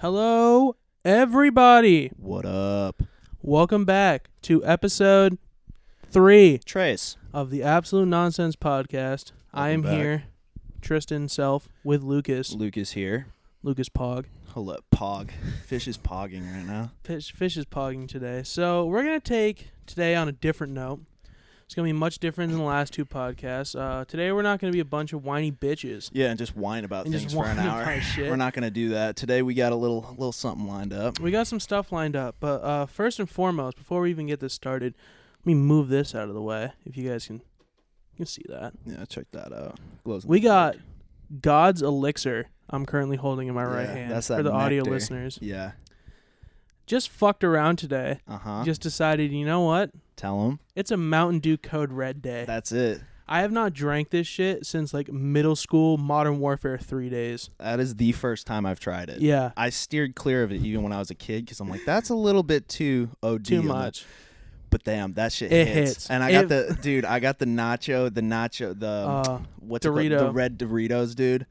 Hello, everybody. What up? Welcome back to episode 3 Trace. of the Absolute Nonsense Podcast. I am Welcome back. here, Tristan Self, with Lucas. Lucas here. Lucas Pog. Hello, Pog. Fish is pogging right now. Fish is pogging today. So we're going to take today on a different note. It's going to be much different than the last two podcasts. Today we're not going to be a bunch of whiny bitches. Yeah, and just whine about And things just for an whine hour. about shit. We're not going to do that. Today we got a little something lined up. We got some stuff lined up. But first and foremost, before we even get this started, let me move this out of the way if you guys can see that. Yeah, check that out. Glows in We the got dark. God's Elixir I'm currently holding in my right Yeah, hand that's for that the audio nectar. listeners. Yeah. Just fucked around today. Uh-huh. Just decided, you know what? Tell them. It's a Mountain Dew Code Red day. That's it. I have not drank this shit since like middle school Modern Warfare 3 days. That is the first time I've tried it. Yeah. I steered clear of it even when I was a kid because I'm like, that's a little bit too OD. Too on that. much. But damn, that shit It hits. hits. And I got the nacho, what's it called? Dorito. The red Doritos, dude.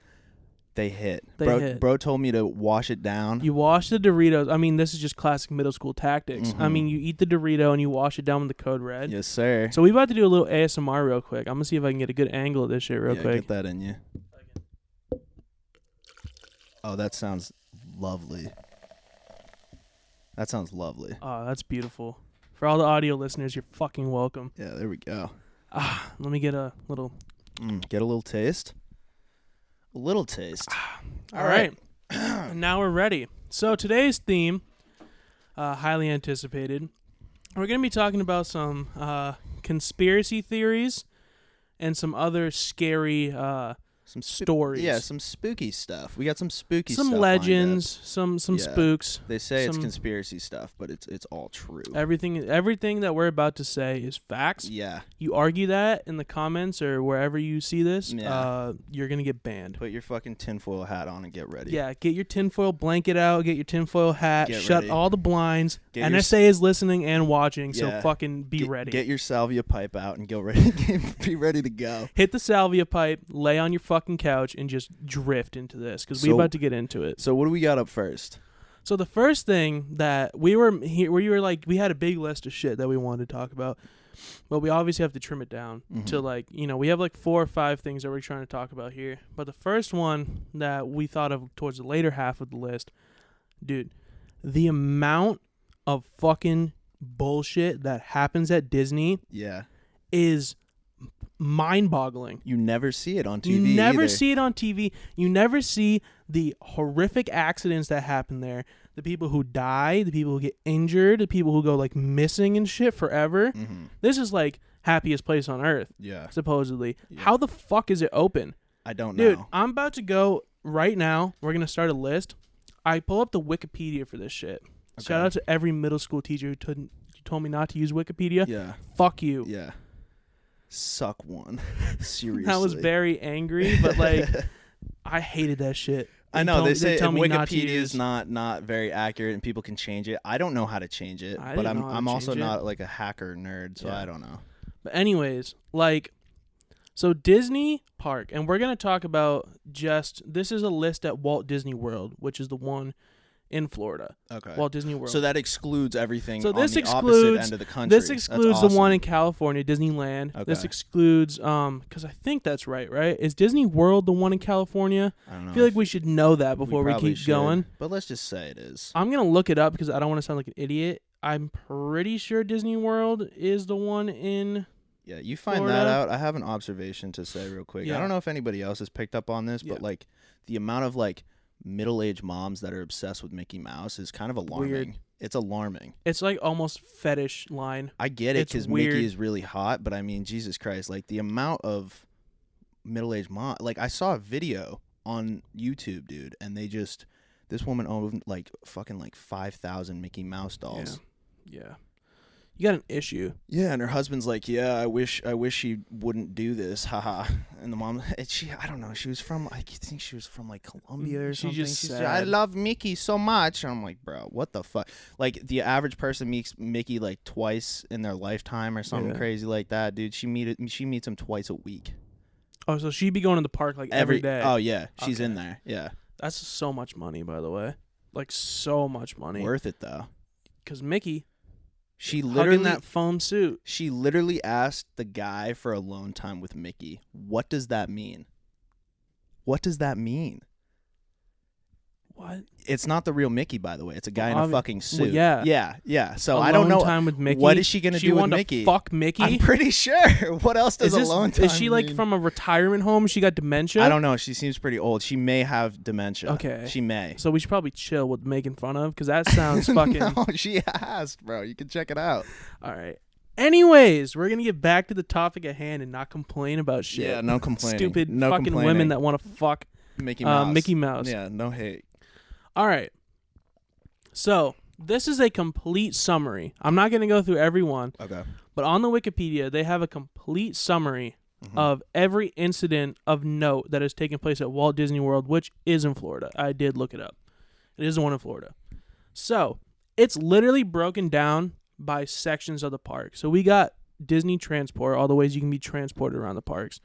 They hit. They bro, hit. Bro told me to wash it down. You wash the Doritos. I mean, this is just classic middle school tactics. I Mhm. mean, you eat the Dorito and you wash it down with the Code Red. Yes, sir. So we about to do a little ASMR real quick. I'm going to see if I can get a good angle of this shit real Yeah, quick. get that in you. Oh, that sounds lovely. That sounds lovely. Oh, that's beautiful. For all the audio listeners, you're fucking welcome. Yeah, there we go. Let me get a little... Get a little taste. A little taste. All right. And now we're ready. So today's theme, highly anticipated. We're going to be talking about some conspiracy theories and some other scary Some stories. Yeah, some spooky stuff. We got some spooky some stuff legends, some Yeah. spooks. They say it's some- conspiracy stuff, but it's all true. Everything that we're about to say is facts. Yeah. You argue that in the comments or wherever you see this, Yeah. you're going to get banned. Put your fucking tinfoil hat on and get ready. Yeah, get your tinfoil blanket out, get your tinfoil hat, Get shut ready. all the blinds. Get your NSA is listening and watching, so Yeah. fucking be ready. Get your salvia pipe out and go ready. Be ready to go. Hit the salvia pipe, lay on your fucking couch, and just drift into this, because we're So- about to get into it. So what do we got up first? So the first thing that we were here, where you were like, we had a big list of shit that we wanted to talk about, but we obviously have to trim it down to like, we have like 4 or 5 things that we're trying to talk about here. But the first one that we thought of towards the later half of the list, dude, the amount of fucking bullshit that happens at Disney Yeah. is mind-boggling. You never see it on TV. You never either. see it on TV. You never see the horrific accidents that happen there. The people who die, the people who get injured, the people who go like missing and shit forever. Mhm. This is like happiest place on earth, Yeah. supposedly. Yeah. How the fuck is it open? I don't Dude, know. I'm about to go right now. We're going to start a list. I pull up the Wikipedia for this shit. Okay. Shout out to every middle school teacher who told me not to use Wikipedia. Yeah. Fuck you. Yeah. Suck one. Seriously. I was very angry, but like I hated that shit. I know they say if tell me not to Wikipedia use- is not very accurate and people can change it. I don't know how to change it, I but didn't know how to I'm also change it. not like a hacker nerd, so Yeah. I don't know. But anyways, like, so Disney Park, and we're gonna talk about this is a list at Walt Disney World, which is the one in Florida. Okay. Walt Disney World. So that excludes everything So on this the opposite excludes- end of the country. this That's excludes the one awesome. in California, Disneyland. This Okay. excludes because I think that's right? Is Disney World the one in California? I don't know. I feel like we should know that before we probably keep should, going. But let's just say it is. I'm gonna look it up because I don't want to sound like an idiot. I'm pretty sure Disney World is the one in. Yeah, you find Florida. that out. I have an observation to say real quick. Yeah. I don't know if anybody else has picked up on this, Yeah. but like the amount of like middle-aged moms that are obsessed with Mickey Mouse is kind of alarming. Weird. It's alarming. It's like almost fetish line. I get it It's because weird. Mickey is really hot, but I mean, Jesus Christ, like the amount of middle-aged mom. Like I saw a video on YouTube, dude, and this woman owned like fucking like 5,000 Mickey Mouse dolls. Yeah. You got an issue. Yeah, and her husband's like, yeah, I wish she wouldn't do this, haha. And the mom, I don't know, she was from, I think she was from like Colombia or She something. just She's sad. I love Mickey so much. And I'm like, bro, what the fuck? Like the average person meets Mickey like twice in their lifetime or something Yeah. crazy like that, dude. She meets him twice a week. Oh, so she'd be going to the park like every day. Oh yeah, she's in Okay. there. Yeah. That's so much money, by the way. like so much money. Worth it though. Because Mickey, She hugging literally that foam suit. She literally asked the guy for alone time with Mickey. What does that mean? What does that mean? What? It's not the real Mickey, by the way. It's a guy in a fucking suit. Well, yeah. So alone I don't know. time with Mickey. What is she gonna do with wanted Mickey? To fuck Mickey. I'm pretty sure. What else does alone time Is she like mean? from a retirement home? She got dementia. I don't know. She seems pretty old. She may have dementia. Okay. She may. So we should probably chill with making fun of because that sounds fucking. No, she asked, bro. You can check it out. All right. Anyways, we're gonna get back to the topic at hand and not complain about shit. Yeah, no complaining. Stupid no fucking complaining. women that want to fuck Mickey Mouse. Mickey Mouse. Yeah, no hate. All right. So this is a complete summary. I'm not gonna go through every one, Okay. but on the Wikipedia they have a complete summary of every incident of note that has taken place at Walt Disney World, which is in Florida. I did look it up. It is the one in Florida. So it's literally broken down by sections of the park. So we got Disney Transport, all the ways you can be transported around the parks.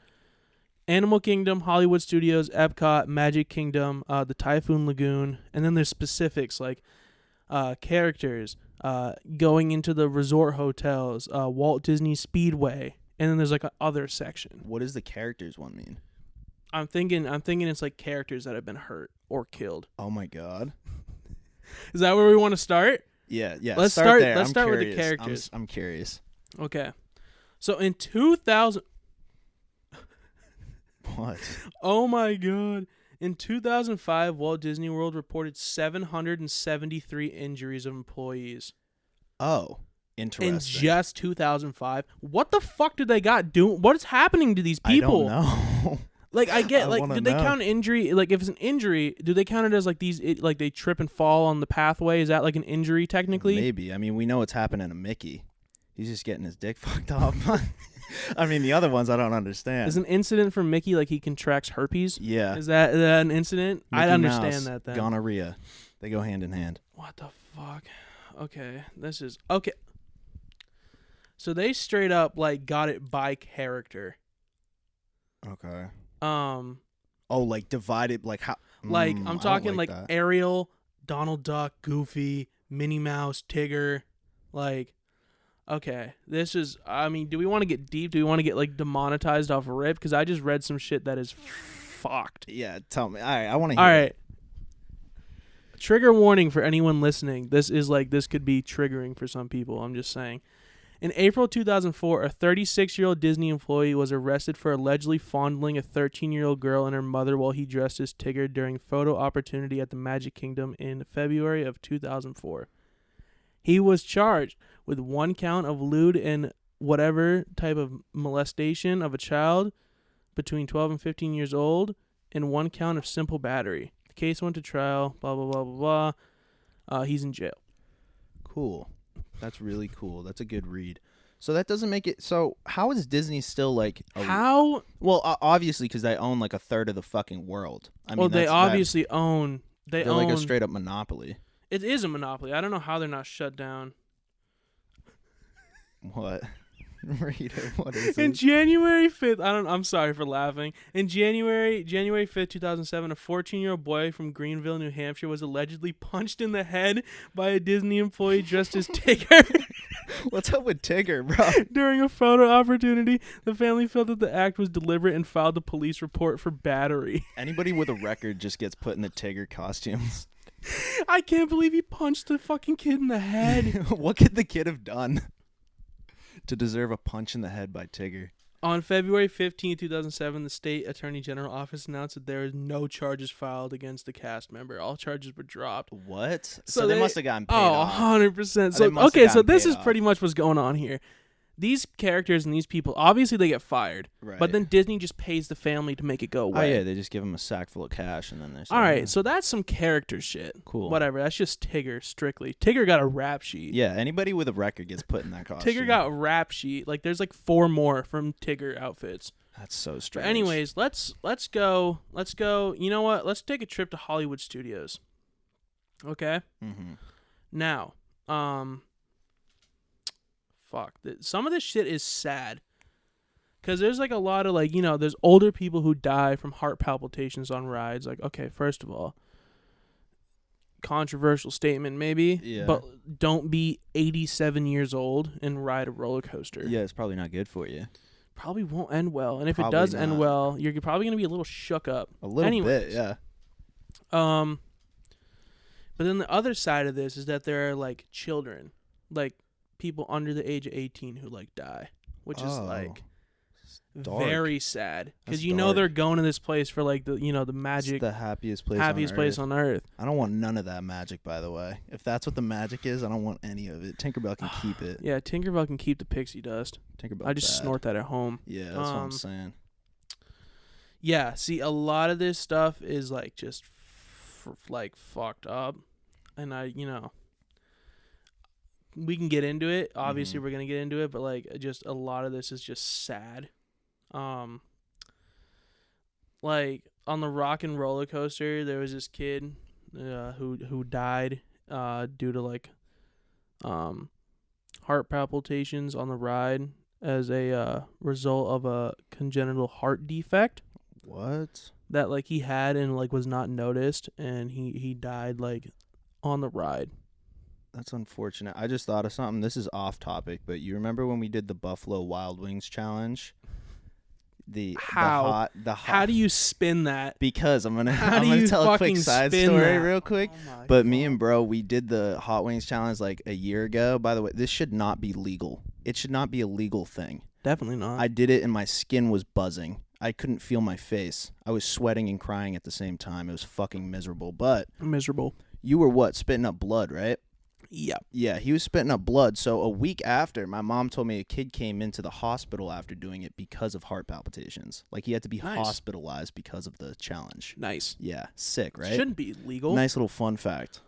Animal Kingdom, Hollywood Studios, Epcot, Magic Kingdom, the Typhoon Lagoon, and then there's specifics like characters, going into the resort hotels, Walt Disney Speedway, and then there's like a other section. What does the characters one mean? I'm thinking it's like characters that have been hurt or killed. Oh my god. Is that where we want to start? Yeah. Let's start there. let's I'm start with the curious. characters. I'm curious. Okay. So in 2000. What? Oh my god. In 2005, Walt Disney World reported 773 injuries of employees. Oh, interesting. In just 2005. What the fuck did they got doing? What is happening to these people? I don't know. Like I get, I like, wanna do they know. count injury? Like, if it's an injury, do they count it as like like they trip and fall on the pathway? Is that like an injury technically? Maybe. I mean, we know what's happening to Mickey. He's just getting his dick fucked off. I mean, the other ones I don't understand. Is an incident for Mickey like he contracts herpes? Yeah. Is that an incident? Mickey I'd understand Mouse, that then. Gonorrhea. They go hand in hand. What the fuck? Okay, this is okay. So they straight up like got it by character. Okay. Oh, like divided, like how? like I'm talking like that. Ariel, Donald Duck, Goofy, Minnie Mouse, Tigger, like. Okay, this is. I mean, do we want to get deep? Do we want to get like demonetized off rip? Because I just read some shit that is fucked. Yeah, tell me. All right, I want to hear. All it. right. Trigger warning for anyone listening. This could be triggering for some people. I'm just saying. In April 2004, a 36-year-old Disney employee was arrested for allegedly fondling a 13-year-old girl and her mother while he dressed as Tigger during photo opportunity at the Magic Kingdom in February of 2004. He was charged with 1 count of lewd and whatever type of molestation of a child between 12 and 15 years old and 1 count of simple battery. The case went to trial, blah, blah, blah, blah, blah. He's in jail. Cool. That's really cool. That's a good read. So that doesn't make it. So how is Disney still like? How? Well, obviously because they own like a third of the fucking world. I mean, Well, they obviously own. They're like a straight up monopoly. It is a monopoly. I don't know how they're not shut down. What? Read it. What is In it? January 5th, I'm sorry for laughing. In January 5th, 2007, a 14-year-old boy from Greenville, New Hampshire was allegedly punched in the head by a Disney employee dressed as Tigger. What's up with Tigger, bro? During a photo opportunity, the family felt that the act was deliberate and filed a police report for battery. Anybody with a record just gets put in the Tigger costumes. I can't believe he punched the fucking kid in the head. What could the kid have done to deserve a punch in the head by Tigger? On February 15, 2007, the State Attorney General Office announced that there is no charges filed against the cast member. All charges were dropped. What? So they must have gotten paid Oh, off. 100%. They So, must have okay, so gotten this paid is off. pretty much what's going on here. These characters and these people, obviously they get fired. Right. But then Disney just pays the family to make it go Oh away. yeah, they just give him a sack full of cash and then they're All right, so that's some character shit. Cool. Whatever, that's just Tigger, strictly. Tigger got a rap sheet. Yeah, anybody with a record gets put in that costume. Tigger got a rap sheet. Like, there's like 4 more from Tigger outfits. That's so But strange. anyways, let's go. You know what? Let's take a trip to Hollywood Studios. Okay? Mm-hmm. Now, fuck. Some of this shit is sad. Because there's like a lot of like, there's older people who die from heart palpitations on rides. Like, okay, first of all, controversial statement, maybe. Yeah. But don't be 87 years old and ride a roller coaster. Yeah, it's probably not good for you. Probably won't end well. And if Probably it does not. end well, you're probably gonna be a little shook up. A little bit, yeah. But then the other side of this is that there are like children, like people under the age of 18 who like die, which is like dark. very sad because That's you know dark. they're going to this place for like the the magic, It's the happiest place on earth. I don't want none of that magic, by the way. If that's what the magic is, I don't want any of it. Tinkerbell can keep it. Yeah, Tinkerbell can keep the pixie dust. Tinkerbell. I just bad. snort that at home. Yeah, that's what I'm saying. Yeah, see, a lot of this stuff is like just like fucked up, and we can get into it. Obviously, we're gonna get into it, but like, just a lot of this is just sad. Like on the Rock and Roller Coaster, there was this kid who died due to like heart palpitations on the ride as a result of a congenital heart defect. What? That like he had and like was not noticed, and he died like on the ride. That's unfortunate. I just thought of something. This is off topic, but you remember when we did the Buffalo Wild Wings challenge? How do you spin that? Because I'm gonna you tell a quick fucking side spin story that? real quick. Oh my But me and bro, we did the hot wings challenge like a year ago. By the way, this should not be legal. It should not be a legal thing. Definitely not. I did it and my skin was buzzing. I couldn't feel my face. I was sweating and crying at the same time. It was fucking miserable. But Miserable. you were what? Spitting up blood, right? Yeah. Yeah, he was spitting up blood. So a week after, my mom told me a kid came into the hospital after doing it because of heart palpitations. Like he had to be Nice. hospitalized because of the challenge. Nice. Yeah, sick, right? Shouldn't be legal. Nice little fun fact.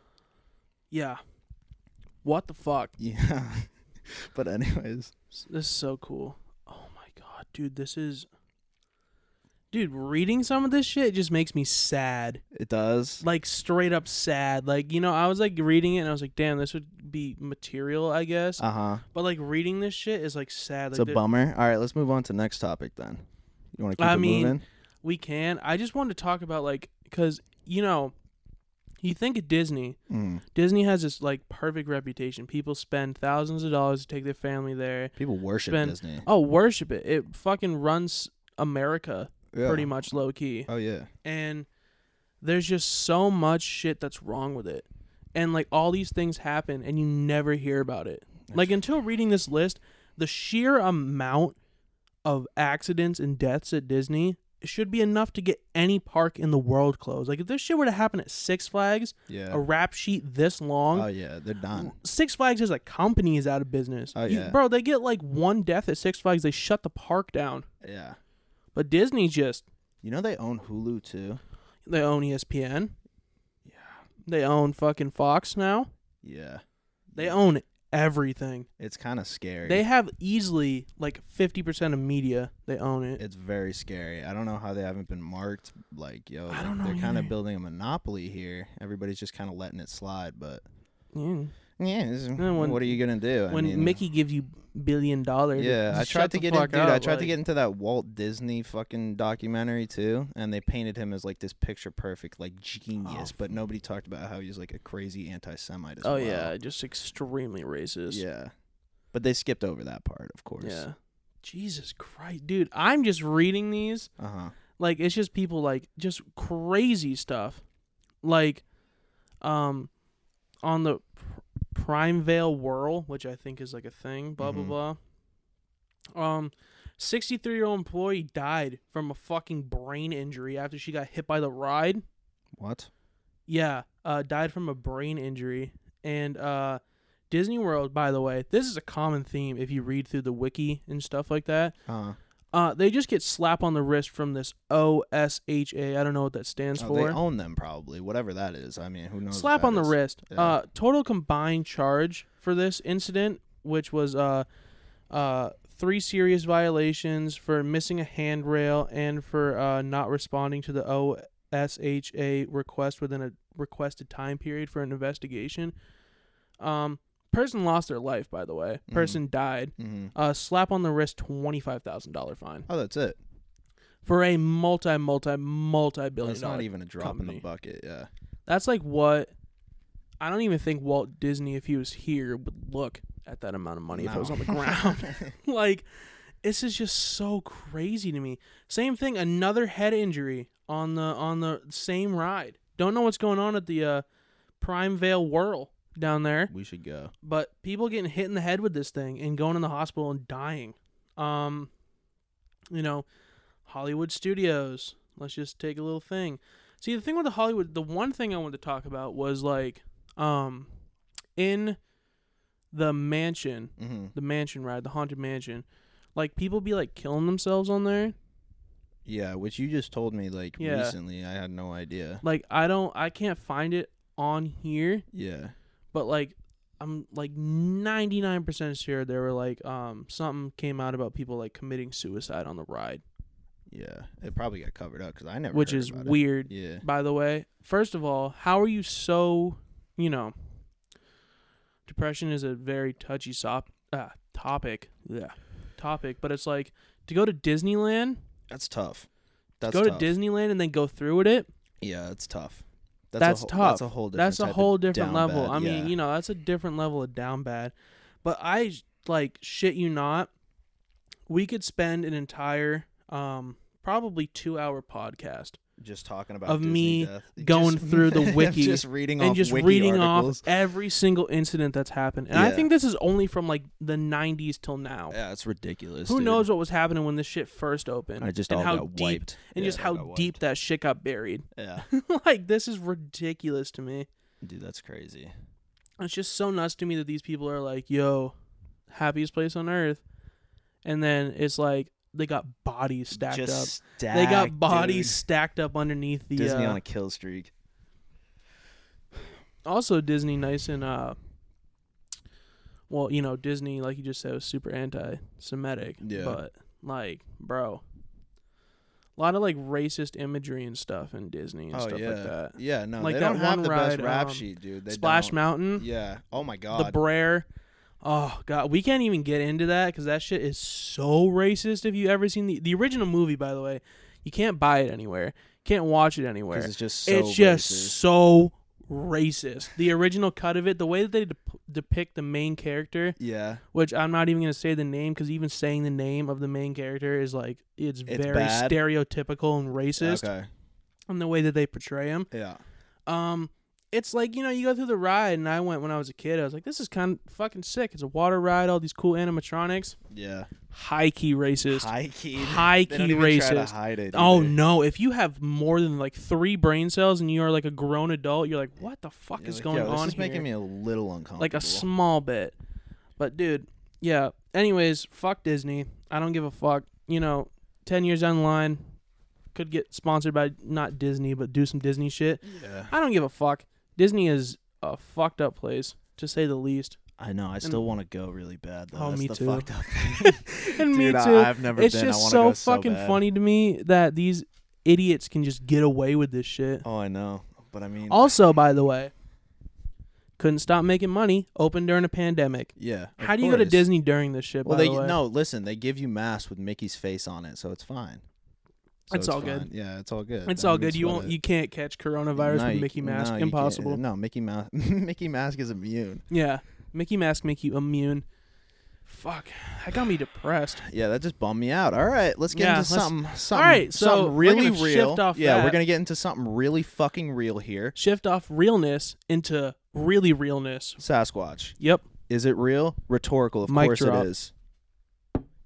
Yeah. What the fuck? Yeah. But anyways. This is so cool. Oh my god, dude, Dude, reading some of this shit just makes me sad. It does. Like, straight up sad. Like, I was, like, reading it, and I was like, damn, this would be material, I guess. Uh-huh. But, like, reading this shit is, like, sad. It's like, a bummer. All right, let's move on to next topic then. You want to keep it moving? We can. I just wanted to talk about, like, because, you think of Disney. Disney has this, like, perfect reputation. People spend thousands of dollars to take their family there. People worship Disney. Oh, worship it. It fucking runs America. Yeah. Pretty much low key. Oh yeah. And there's just so much shit that's wrong with it. And like all these things happen and you never hear about it. Like until reading this list, the sheer amount of accidents and deaths at Disney should be enough to get any park in the world closed. Like if this shit were to happen at Six Flags, a rap sheet this long. Oh yeah, they're done. Six Flags as a company is out of business. Oh yeah. Bro, they get like one death at Six Flags, they shut the park down. Yeah. But Disney just... they own Hulu, too. They own ESPN. Yeah. They own fucking Fox now. Yeah. They own everything. It's kind of scary. They have easily, like, 50% of media. They own it. It's very scary. I don't know how they haven't been marked. Like, I don't know they're kind either. of building a monopoly here. Everybody's just kind of letting it slide, but... Yeah. What are you going to do? When Mickey gives you $1 billion. Yeah, I tried to get in, dude. I tried to get into that Walt Disney fucking documentary too, and they painted him as like this picture perfect, like genius, but nobody talked about how he's like a crazy anti-Semite as well. Oh yeah, just extremely racist. Yeah, but they skipped over that part, of course. Yeah. Jesus Christ, dude! I'm just reading these. Like it's just people like just crazy stuff, like, on the Primevale Whirl, which I think is like a thing, blah blah blah. 63-year-old employee died from a fucking brain injury after she got hit by the ride. What? Yeah, died from a brain injury. And Disney World, by the way, this is a common theme if you read through the wiki and stuff like that. They just get slap on the wrist from this OSHA. I don't know what that stands for. They own them probably, whatever that is. I mean, who knows? Slap on the wrist. Yeah. Total combined charge for this incident, which was 3 serious violations for missing a handrail and for not responding to the OSHA request within a requested time period for an investigation. Person lost their life, by the way. Person died. Slap on the wrist, $25,000 fine. Oh, that's it. For a multi-billion That's not even a drop company. in the bucket, yeah. That's like what I don't even think Walt Disney, if he was here, would look at that amount of money if it was on the ground. Like, this is just so crazy to me. Same thing, another head injury on the same ride. Don't know what's going on at the Prime Vale Whirl down there. We should go. But people getting hit in the head with this thing and going in the hospital and dying. Hollywood Studios. Let's just take a little thing. See, the thing with the one thing I wanted to talk about was like, in the mansion, the mansion ride, the Haunted Mansion, like people be like killing themselves on there. Yeah, which you just told me like recently. I had no idea. Like I can't find it on here. Yeah. But like I'm like 99% sure there were like something came out about people like committing suicide on the ride. Yeah, it probably got covered up because I never. Which heard is about weird. It. Yeah. By the way, first of all, how are you so? Depression is a very touchy topic. Yeah, topic. But it's like to go to Disneyland. That's tough. To go to Disneyland and then go through with it. Yeah, it's tough. That's tough. That's a whole different. That's a whole different level. Bad. I mean, that's a different level of down bad. But I like shit you not. We could spend an entire probably 2-hour podcast just talking about of Disney me death. going through the wiki just reading and off just wiki reading articles. off every single incident that's happened. And I think this is only from like the 90s till now. Yeah, it's ridiculous. Who knows what was happening when this shit first opened? I just and all how got deep wiped. and just how deep that shit got buried. Yeah. Like this is ridiculous to me. Dude, that's crazy. It's just so nuts to me that these people are like, "Yo, happiest place on earth," and then it's like they got bodies stacked up. They got bodies stacked up underneath the Disney on a kill streak. Also, Disney nice and Disney, like you just said, was super anti-Semitic. Yeah. But like, bro, a lot of like racist imagery and stuff in Disney and stuff like that. Yeah, no, like they that don't have one the ride, best rap sheet, dude. They Splash don't. Mountain. Yeah. Oh my God. The Brer. Oh God, we can't even get into that because that shit is so racist. If you ever seen the original movie, by the way, you can't buy it anywhere. Can't watch it anywhere. It's just so racist. The original cut of it, the way that they depict the main character. Yeah. Which I'm not even gonna say the name because even saying the name of the main character is like it's very bad. stereotypical and racist. Okay. And the way that they portray him. Yeah. It's like, you go through the ride, and I went when I was a kid. I was like, this is kind of fucking sick. It's a water ride, all these cool animatronics. Yeah. High-key racist. High-key racist. Try to hide it Oh, either. no. If you have more than, like, 3 brain cells and you are, like, a grown adult, you're like, what the fuck is going on This here? is making me a little uncomfortable. Like, a small bit. But, dude, yeah. Anyways, fuck Disney. I don't give a fuck. 10 years down the line, could get sponsored by not Disney, but do some Disney shit. Yeah. I don't give a fuck. Disney is a fucked up place, to say the least. I know. I still want to go really bad, though. Oh, That's me the too. fucked up thing. And Dude, me too. I've never it's been. just I wanna so go fucking bad. funny to me that these idiots can just get away with this shit. Oh, I know. But I mean. Also, by the way, couldn't stop making money. Open during a pandemic. Yeah. How do you go to Disney during this shit? Well, by the way? no. Listen, they give you masks with Mickey's face on it, so it's fine. It's all good. Fine. Yeah, it's all good. It's all good. You can't catch coronavirus with Mickey Mask. Impossible. No, Mickey Mouse. Mickey Mask is immune. Yeah, Mickey Mask make you immune. Fuck, that got me depressed. Yeah, that just bummed me out. All right, let's get into something. All right, so something really we're gonna real. shift off yeah, that. we're gonna get into something really fucking real here. Shift off realness into really realness. Sasquatch. Yep. Is it real? Rhetorical. Of Mic course drop. it is.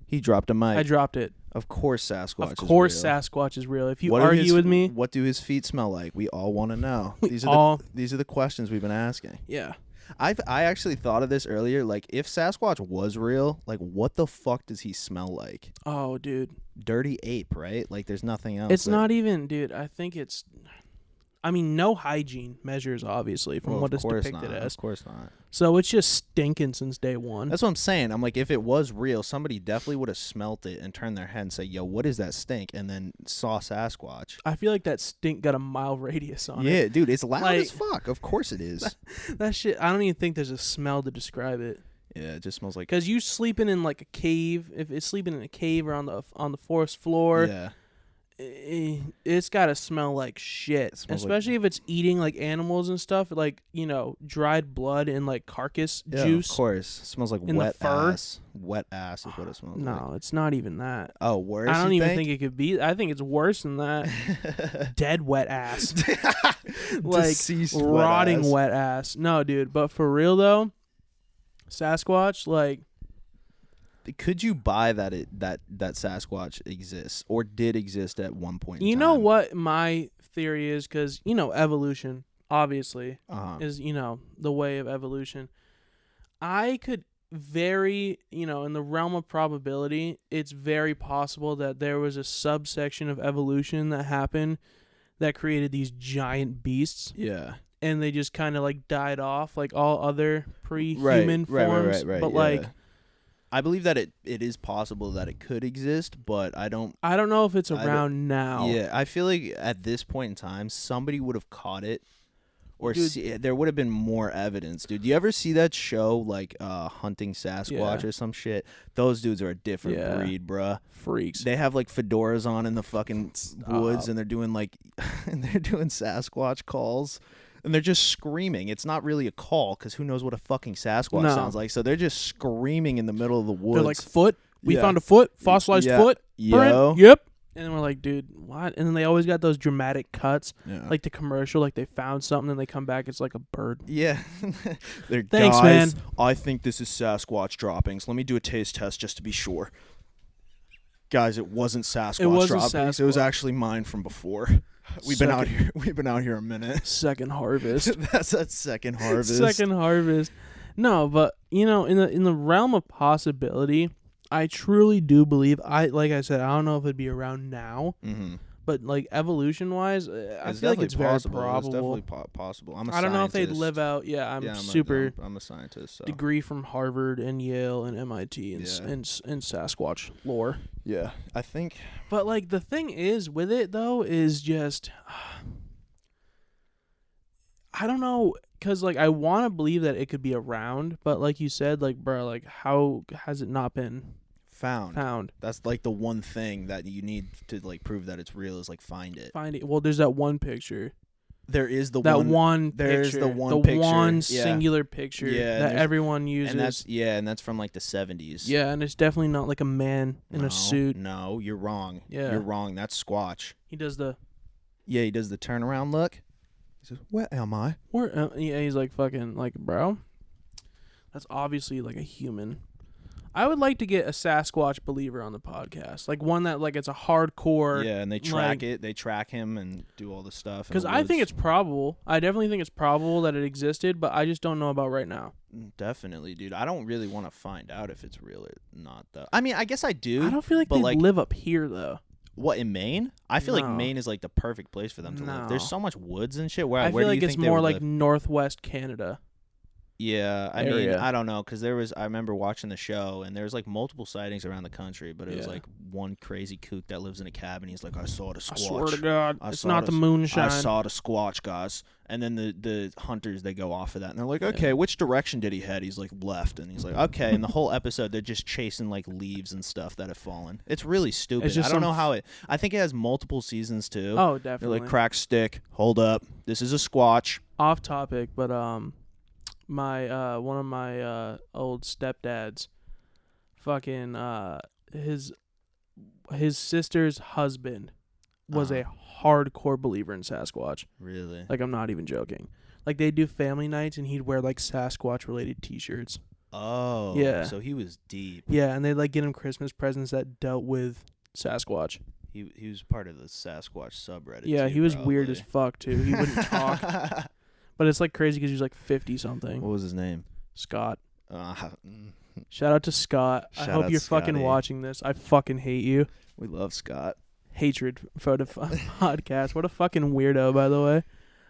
He dropped a mic. I dropped it. Of course Sasquatch Of course is real. Sasquatch is real. If you What do argue his- with me, What do his feet smell like? We all want to know. These are the questions we've been asking. yeah. I actually thought of this earlier. Like, if Sasquatch was real, like, what the fuck does he smell like? Oh, dude. Dirty ape, right? Like, there's nothing else. It's not even, dude. I think it's. I mean, no hygiene measures, obviously, from what it's depicted as. Of course not. So it's just stinking since day one. That's what I'm saying. I'm like, if it was real, somebody definitely would have smelt it and turned their head and say, "Yo, what is that stink?" And then saw Sasquatch. I feel like that stink got a mile radius on it. Yeah, dude, it's loud Like- as fuck. Of course it is. That shit, I don't even think there's a smell to describe it. Yeah, it just smells like. Because you sleeping in like a cave, if it's sleeping in a cave or on the forest floor, Yeah. it's got to smell like shit, especially if it's eating like animals and stuff, like, you know, dried blood and like carcass juice. Of course. It smells like in wet the fur. ass. Wet ass is what it smells like. No, it's not even that. Oh, worse. I don't you even think it could be. I think it's worse than that. Dead wet ass. Like Deceased rotting wet ass. No, dude, but for real though, Sasquatch, like, could you buy that that Sasquatch exists or did exist at one point in you time? know what my theory is? Because, you know, evolution obviously is, you know, the way of evolution. I could in the realm of probability, it's very possible that there was a subsection of evolution that happened that created these giant beasts. Yeah. And they just kind of like died off like all other pre-human forms. Right. But like, I believe that it is possible that it could exist, but I don't know if it's around now. Yeah, I feel like at this point in time, somebody would have caught it, or there would have been more evidence, dude. You ever see that show like Hunting Sasquatch or some shit? Those dudes are a different breed, bruh. Freaks. They have like fedoras on in the fucking woods, and they're doing like Sasquatch calls. And they're just screaming. It's not really a call because who knows what a fucking Sasquatch sounds like. So they're just screaming in the middle of the woods. They're like, foot? We found a foot? Fossilized foot? Yo. Yep. And then we're like, dude, what? And then they always got those dramatic cuts. Yeah. Like the commercial, like they found something and they come back, it's like a bird. Yeah. They're, thanks, guys, man. I think this is Sasquatch droppings. Let me do a taste test just to be sure. Guys, it wasn't Sasquatch droppings. It was actually mine from before. We've been out here a minute. Second harvest. That's that second harvest. Second harvest. No, but you know, in the realm of possibility, I truly do believe. Like I said, I don't know if it'd be around now, but like evolution wise, I feel like it's very probable. It's definitely possible. I don't know if they'd live out. Yeah, I'm a scientist. So. Degree from Harvard and Yale and MIT and Sasquatch lore. Yeah, I think. But like the thing is with it though is just, I don't know, because like I want to believe that it could be around, but like you said, like bro, like how has it not been found? That's like the one thing that you need to like prove that it's real is like find it. Well, there's that one picture. There's the one singular picture that everyone uses. And that's from like the 70s. Yeah, and it's definitely not like a man in a suit. No, you're wrong. Yeah. You're wrong. That's Squatch. He does the turnaround look. He says, "Where am I?" He's like fucking like, bro. That's obviously like a human. I would like to get a Sasquatch believer on the podcast, like one that like it's a hardcore. Yeah, and they track it. They track him and do all this stuff. Because I think it's probable. I definitely think it's probable that it existed, but I just don't know about right now. Definitely, dude. I don't really want to find out if it's real or not, though. I mean, I guess I do. I don't feel like they live up here, though. What, in Maine? I feel like Maine is like the perfect place for them to live. There's so much woods and shit. I feel like it's more like Northwest Canada. Yeah, I mean, I don't know, because I remember watching the show, and there was like multiple sightings around the country, but it was like one crazy kook that lives in a cabin. He's like, I saw the Squatch. I swear to God, it's not the moonshine. I saw the Squatch, guys. And then the hunters, they go off of that, and they're like, okay, which direction did he head? He's like, left. And he's like, okay. And the whole episode, they're just chasing like leaves and stuff that have fallen. It's really stupid. I don't know how I think it has multiple seasons too. Oh, definitely. They're like, crack stick, hold up. This is a Squatch. Off topic, but my one of my old stepdads, fucking his sister's husband was a hardcore believer in Sasquatch. Really? Like, I'm not even joking. Like, they do family nights and he'd wear like Sasquatch related t-shirts. Oh. Yeah. So he was deep. Yeah, and they'd like get him Christmas presents that dealt with Sasquatch. He was part of the Sasquatch subreddit. Yeah, too, he was probably weird as fuck too. He wouldn't talk. But it's like crazy because he was like 50-something. What was his name? Scott. Shout out to Scott. I hope you're fucking watching this. I fucking hate you. We love Scott. Hatred for the podcast. What a fucking weirdo, by the way.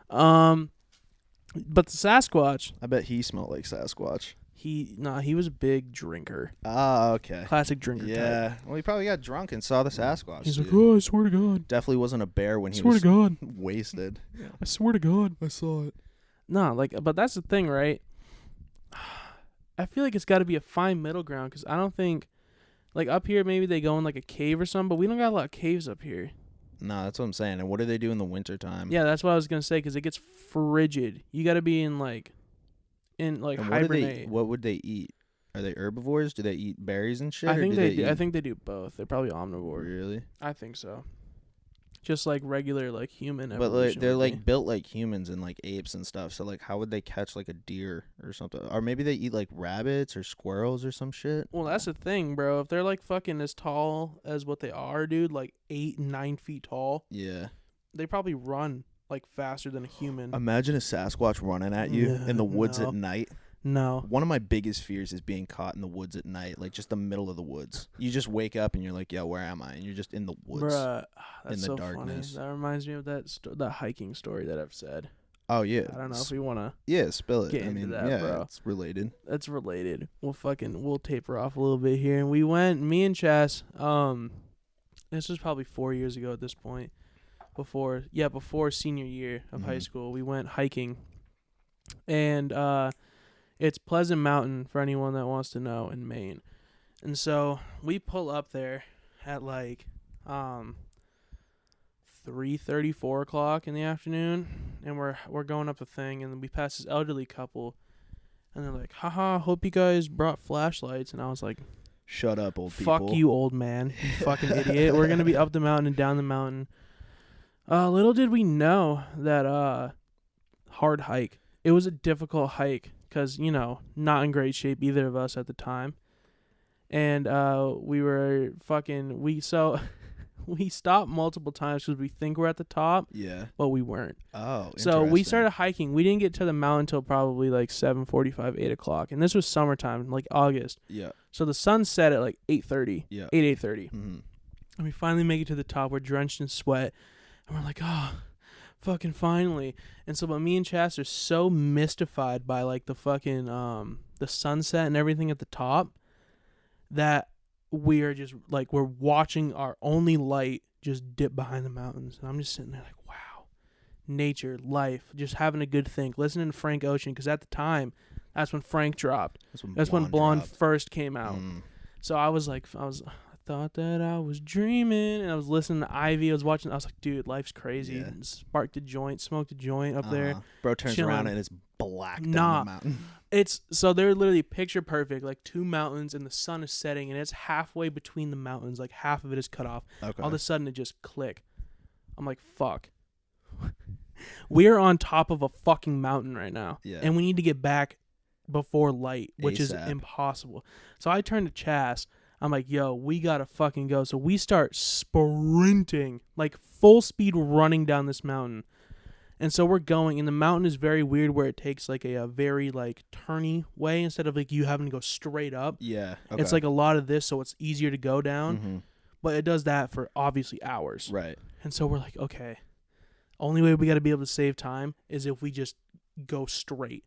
But the Sasquatch. I bet he smelled like Sasquatch. He was a big drinker. Ah, okay. Classic drinker type. Well, he probably got drunk and saw the Sasquatch. He's like, oh, I swear to God. Definitely wasn't a bear when he was to God. wasted. I swear to God. I saw it. No, like, but that's the thing, right? I feel like it's got to be a fine middle ground because I don't think, like, up here maybe they go in like a cave or something, but we don't got a lot of caves up here. No, that's what I'm saying. And what do they do in the wintertime? Yeah, that's what I was gonna say because it gets frigid. You got to be in like and hibernate. What would they eat? Are they herbivores? Do they eat berries and shit? I think they do. Eat... I think they do both. They're probably omnivore. Really? I think so. Just like regular like human But evolution. they're like built like humans and like apes and stuff. So like, how would they catch like a deer or something? Or maybe they eat like rabbits or squirrels or some shit. Well, that's the thing, bro. If they're like fucking as tall as what they are, dude, like 8 and 9 feet tall, Yeah. they probably run like faster than a human. Imagine a Sasquatch running at you in the woods no. at night. No. One of my biggest fears is being caught in the woods at night, like just the middle of the woods. You just wake up and you're like, "Yo, where am I?" And you're just in the woods. Bruh, that's in the so darkness. funny. That reminds me of that hiking story that I've said. Oh yeah. I don't know if we want to. Yeah, spill it. Get I into mean, that, yeah, bro. it's related. That's related. We'll taper off a little bit here. And we went, me and Chas, this was probably 4 years ago at this point. Before senior year of high school, we went hiking. And it's Pleasant Mountain for anyone that wants to know in Maine. And so we pull up there at like 3:30, 4 o'clock in the afternoon, and we're going up the thing, and then we pass this elderly couple, and they're like, haha, hope you guys brought flashlights. And I was like, shut up, old people. Fuck you, old man. You fucking idiot. We're going to be up the mountain and down the mountain. Little did we know that hard hike. It was a difficult hike because, not in great shape, either of us at the time. And we stopped multiple times because we think we're at the top. Yeah. But we weren't. Oh, so we started hiking. We didn't get to the mountain until probably like 7:45, 8 o'clock. And this was summertime, like August. Yeah. So the sun set at like 8:30. Yeah. 8:30. Mm-hmm. And we finally make it to the top. We're drenched in sweat. And we're like, oh, fucking finally. And so, but me and Chas are so mystified by like the fucking, the sunset and everything at the top that we are just like, we're watching our only light just dip behind the mountains. And I'm just sitting there like, wow, nature, life, just having a good think, listening to Frank Ocean. Because at the time, that's when Frank dropped. That's when Blonde first came out. So I was like, I thought that I was dreaming, and I was listening to Ivy. I was like, dude, life's crazy. Yeah. Sparked a joint, smoked a joint up there. Bro turns chilling. around and it's black down the mountain. So they're literally picture perfect, like two mountains, and the sun is setting, and it's halfway between the mountains, like half of it is cut off. Okay. All of a sudden, it just click. I'm like, fuck. We're on top of a fucking mountain right now, and we need to get back before light, which is impossible. So I turn to Chas. I'm like, yo, we gotta fucking go. So we start sprinting, like full speed running down this mountain. And so we're going, and the mountain is very weird where it takes like a very like turny way instead of like you having to go straight up. Yeah. Okay. It's like a lot of this, so it's easier to go down. Mm-hmm. But it does that for obviously hours. Right. And so we're like, okay, only way we gotta be able to save time is if we just go straight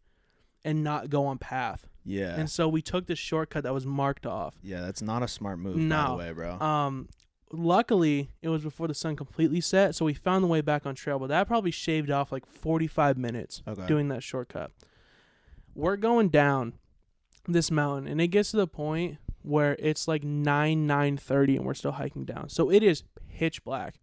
and not go on path. Yeah. And so we took this shortcut that was marked off. Yeah, that's not a smart move, by the way, bro. Luckily, it was before the sun completely set, so we found the way back on trail, but that probably shaved off like 45 minutes doing that shortcut. We're going down this mountain, and it gets to the point where it's like 9:30, and we're still hiking down. So it is pitch black.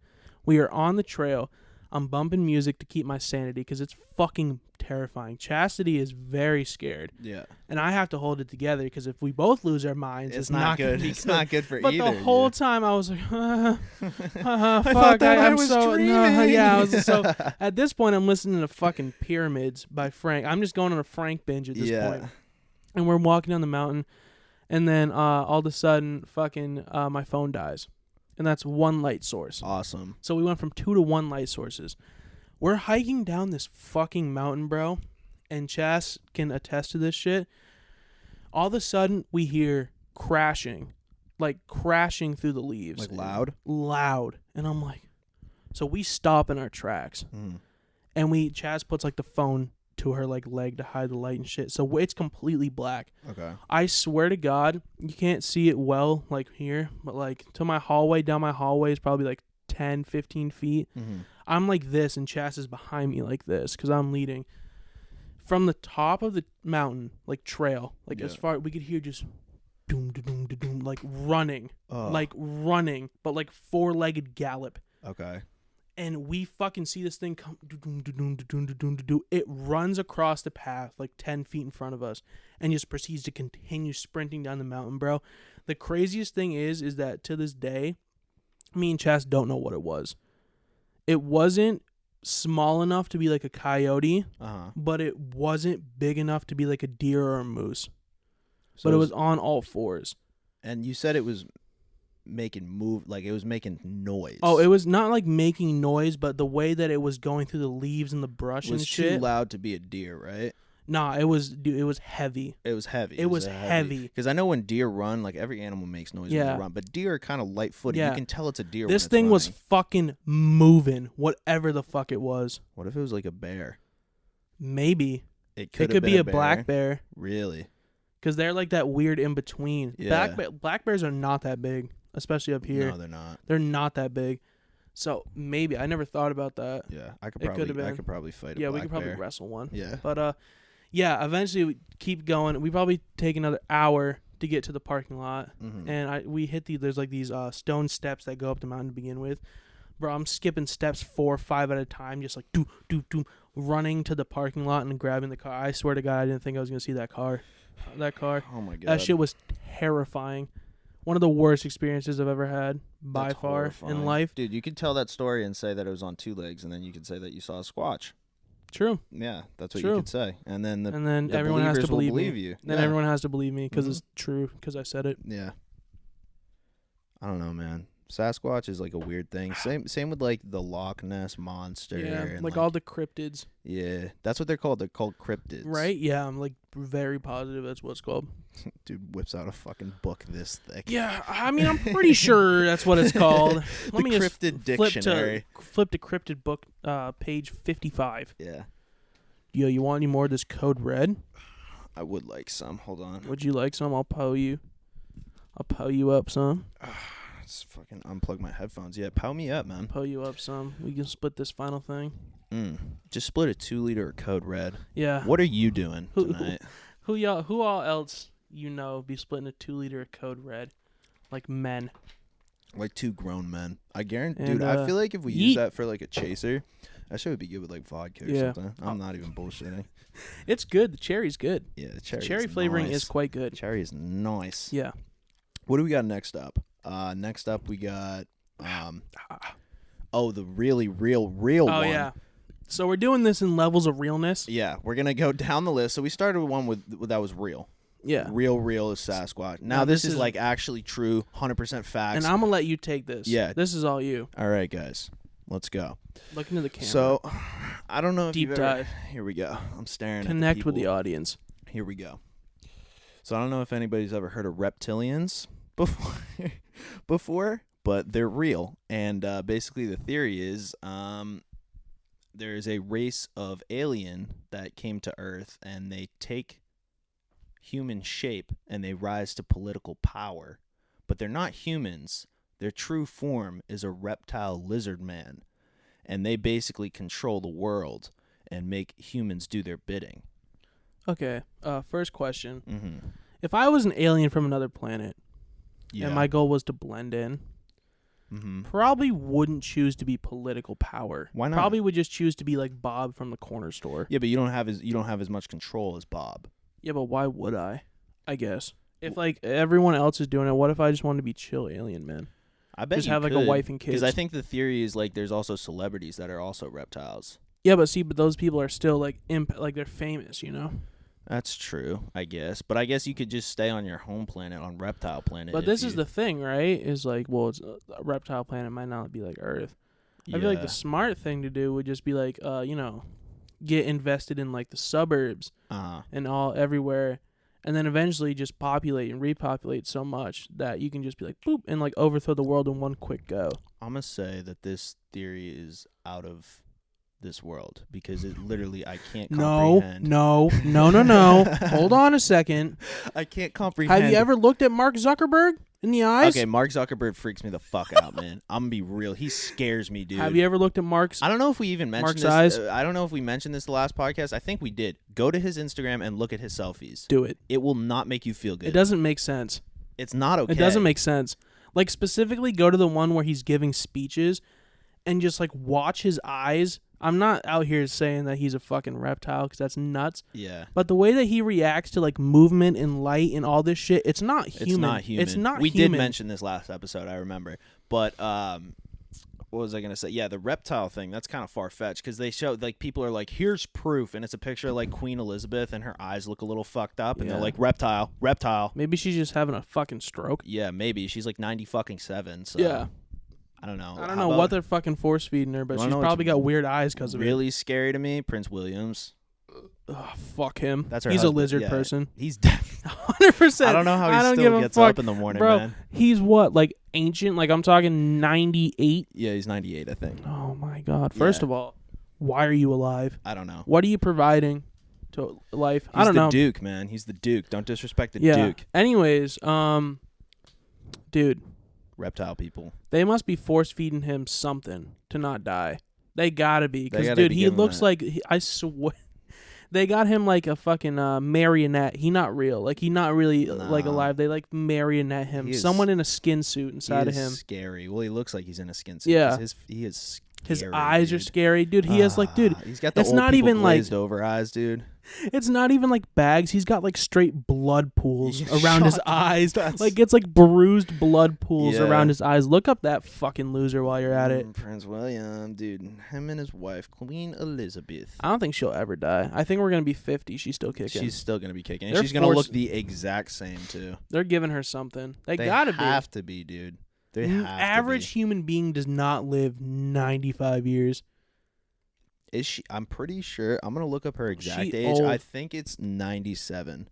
We are on the trail. I'm bumping music to keep my sanity because it's fucking terrifying. Chastity is very scared. Yeah. And I have to hold it together because if we both lose our minds, it's not good. It's not good for but either. But the whole time I was like, fuck. I was dreaming. Yeah, I was so. At this point, I'm listening to fucking Pyramids by Frank. I'm just going on a Frank binge at this point. And we're walking down the mountain, and then all of a sudden, fucking my phone dies. And that's one light source. Awesome. So we went from 2 to 1 light sources. We're hiking down this fucking mountain, bro. And Chas can attest to this shit. All of a sudden, we hear crashing. Like crashing through the leaves. Like loud? Loud. And I'm like... So we stop in our tracks. And Chas puts like the phone to her like leg to hide the light and shit. So it's completely black. Okay. I swear to God, you can't see it well like here, but like to my hallway, down my hallway is probably like 10, 15 feet. Mm-hmm. I'm like this and Chas is behind me like this because I'm leading. From the top of the mountain, like trail, like as far, we could hear just doom, doom, doom, like running, but like 4-legged gallop. Okay. And we fucking see this thing come. It runs across the path like 10 feet in front of us and just proceeds to continue sprinting down the mountain, bro. The craziest thing is that to this day, me and Chas don't know what it was. It wasn't small enough to be like a coyote, but it wasn't big enough to be like a deer or a moose. So but it was on all fours. And you said it was making it was making noise. Oh, it was not like making noise, but the way that it was going through the leaves and the brush and shit. It was too loud to be a deer, right? Nah, it was heavy. It was heavy. It was heavy. Because I know when deer run, like every animal makes noise when they run, but deer are kind of light-footed. Yeah. You can tell it's a deer. This thing was fucking moving, whatever the fuck it was. What if it was like a bear? Maybe. It could be a black bear. Really? Because they're like that weird in between. Yeah. Black bears are not that big, especially up here. No, they're not. They're not that big. So maybe I never thought about that. Yeah, I could probably fight a black bear. Yeah, we could probably wrestle one. Yeah. But yeah, eventually we keep going. We probably take another hour to get to the parking lot, and we hit there's like these stone steps that go up the mountain to begin with. Bro, I'm skipping steps 4 or 5 at a time, just like running to the parking lot and grabbing the car. I swear to God, I didn't think I was gonna see that car. Oh my God. That shit was terrifying. One of the worst experiences I've ever had by far horrifying. in life. Dude, you could tell that story and say that it was on 2 legs, and then you could say that you saw a squatch. True. Yeah, that's what you could say. And then the everyone has to believe you. Then everyone has to believe me because it's true, because I said it. Yeah. I don't know, man. Sasquatch is like a weird thing. Same with like the Loch Ness Monster. Yeah, and like all the cryptids. Yeah, that's what they're called. They're called cryptids. Right? Yeah, I'm like very positive that's what it's called. Dude whips out a fucking book this thick. Yeah, I mean, I'm pretty sure that's what it's called. Let me Cryptid Dictionary. Flip to Cryptid book, page 55. Yeah. Yo, you want any more of this Code Red? I would like some. Hold on. Would you like some? I'll pow you up some. Let's fucking unplug my headphones. Yeah, pow me up, man. Pow you up some. We can split this final thing. Just split a 2-liter of Code Red. Yeah. What are you doing tonight? Who all else be splitting a 2-liter of Code Red? Like men. Like 2 grown men. I guarantee. Dude, I feel like if we use that for like a chaser, that shit would be good with like vodka or something. I'm not even bullshitting. It's good. The cherry's good. Yeah, the cherry flavoring is quite good. Cherry is nice. Yeah. What do we got next up? Next up we got the really real one. Oh yeah. So we're doing this in levels of realness. Yeah, we're gonna go down the list. So we started with one with that was real. Yeah. Real is Sasquatch. Now this is like actually true, 100% facts. And I'm gonna let you take this. Yeah. This is all you. All right, guys. Let's go. Look into the camera. So, I don't know if deep dive. Here we go. I'm staring. Connect with the audience. Here we go. So I don't know if anybody's ever heard of reptilians before, but they're real. And basically, the theory is there is a race of alien that came to Earth, and they take human shape and they rise to political power, but they're not humans. Their true form is a reptile lizard man, and they basically control the world and make humans do their bidding. Okay. First question. Mm-hmm. If I was an alien from another planet, yeah, and my goal was to blend in, probably wouldn't choose to be political power. Why not? Probably would just choose to be like Bob from the corner store. Yeah, but you don't have as much control as Bob. Yeah, but why would I guess. If like everyone else is doing it, what if I just wanted to be chill alien man? I bet just you have like could, a wife and kids. Because I think the theory is like there's also celebrities that are also reptiles. Yeah, but those people are still like like they're famous, you know. That's true, I guess. But I guess you could just stay on your home planet, on Reptile Planet. But this is the thing, right? Is like, well, it's a Reptile Planet might not be like Earth. Yeah. I feel like the smart thing to do would just be like, get invested in like the suburbs and all everywhere. And then eventually just populate and repopulate so much that you can just be like, boop, and like overthrow the world in one quick go. I'm going to say that this theory is out of this world because it literally, I can't comprehend. No. Hold on a second. I can't comprehend. Have you ever looked at Mark Zuckerberg in the eyes? Okay, Mark Zuckerberg freaks me the fuck out, man. I'm going to be real. He scares me, dude. Have you ever looked at Mark's I don't know if we even mentioned this. eyes? I don't know if we mentioned this the last podcast. I think we did. Go to his Instagram and look at his selfies. Do it. It will not make you feel good. It doesn't make sense. It's not okay. It doesn't make sense. Like, specifically, go to the one where he's giving speeches, and just like watch his eyes. I'm not out here saying that he's a fucking reptile because that's nuts. Yeah. But the way that he reacts to like movement and light and all this shit, it's not human. It's not human. It's not we human. did mention this last episode, I remember. But what was I going to say? Yeah, the reptile thing, that's kind of far-fetched because they show, like, people are like, here's proof, and it's a picture of, like, Queen Elizabeth, and her eyes look a little fucked up, and they're like, reptile. Maybe she's just having a fucking stroke. Yeah, maybe. She's, like, 90-fucking-7, so. Yeah. I don't know. I don't know what they're fucking force feeding her, but she's probably got weird eyes because of it. Really scary to me, Prince Williams. Ugh, fuck him. That's her He's husband. a lizard Yeah. person. He's 100%. I don't know how he still gets up in the morning, bro, man. He's what, like ancient? Like I'm talking 98? Yeah, he's 98, I think. Oh my god. First of all, why are you alive? I don't know. What are you providing to life? He's I don't know. the Duke, man. He's the Duke. Don't disrespect the Yeah. Duke. Anyways, dude, Reptile people. they must be force feeding him something to not die. They gotta be, because gotta dude, be he giving looks that. like I swear. They got him like a fucking marionette. He not real. Like he not really like Nah. alive. They like marionette him. He is- Someone in a skin suit inside of him. Scary. Well, he looks like he's in a skin suit. Yeah. He is scary, His eyes are dude. scary, dude. He has like, dude, He's got the it's old not people even like- glazed over eyes, dude. it's not even like bags. He's got like straight blood pools Yeah, around his shut- eyes. that's- Like it's like bruised blood pools Yeah. around his eyes. Look up that fucking loser while you're at it. Prince William, dude. Him and his wife, Queen Elizabeth. I don't think she'll ever die. I think we're gonna be 50. She's still kicking. She's still gonna be kicking. And They're she's gonna look forced- the exact same too. They're giving her something. They gotta be. have to be, dude. They have Average to human being does not live 95 years. be. Is she? I'm pretty sure. I'm gonna look up her exact She age. old. I think it's 97.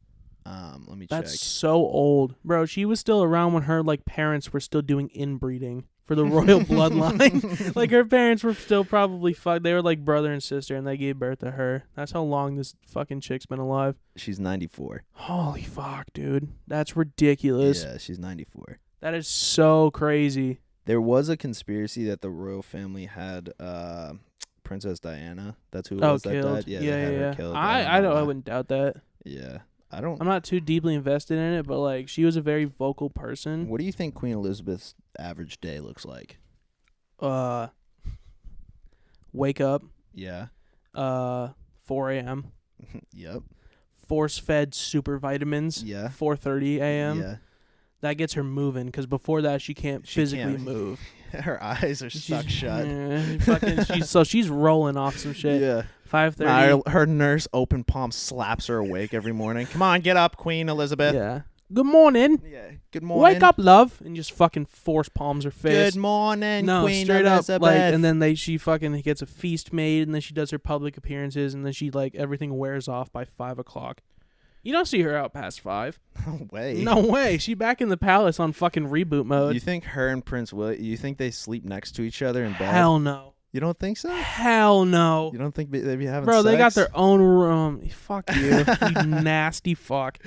Let me That's check. so old, bro. She was still around when her like parents were still doing inbreeding for the royal bloodline. Like her parents were still probably They were like brother and sister, and they gave birth to her. That's how long this fucking chick's been alive. She's 94. Holy fuck, dude. That's ridiculous. Yeah, she's 94. That is so crazy. There was a conspiracy that the royal family had Princess Diana. That's who it Oh, was that killed. died. Yeah, Yeah, they had yeah. her killed. I wouldn't doubt that. Yeah, I don't. I'm not too deeply invested in it, but like she was a very vocal person. What do you think Queen Elizabeth's average day looks like? Wake up, Yeah. 4 a.m. Yep. Force-fed super vitamins. Yeah. 4:30 a.m. Yeah. That gets her moving because before that she can't physically can't. move. Her eyes are stuck shut. She's rolling off some shit. Yeah. 5:30. Her nurse open palm slaps her awake every morning. Come on, get up, Queen Elizabeth. Yeah. Good morning. Yeah. Good morning. Wake up, love, and just fucking force palms her face. Good morning, No, Queen straight Elizabeth. up, like, and then she fucking gets a feast made, and then she does her public appearances, and then she like everything wears off by 5 o'clock. You don't see her out past 5. No way. No way. She back in the palace on fucking reboot mode. You think her and Prince William? You think they sleep next to each other in bed? Hell no. You don't think so? Hell no. You don't think they be having Bro, sex? they got their own room. Fuck you, you nasty fuck,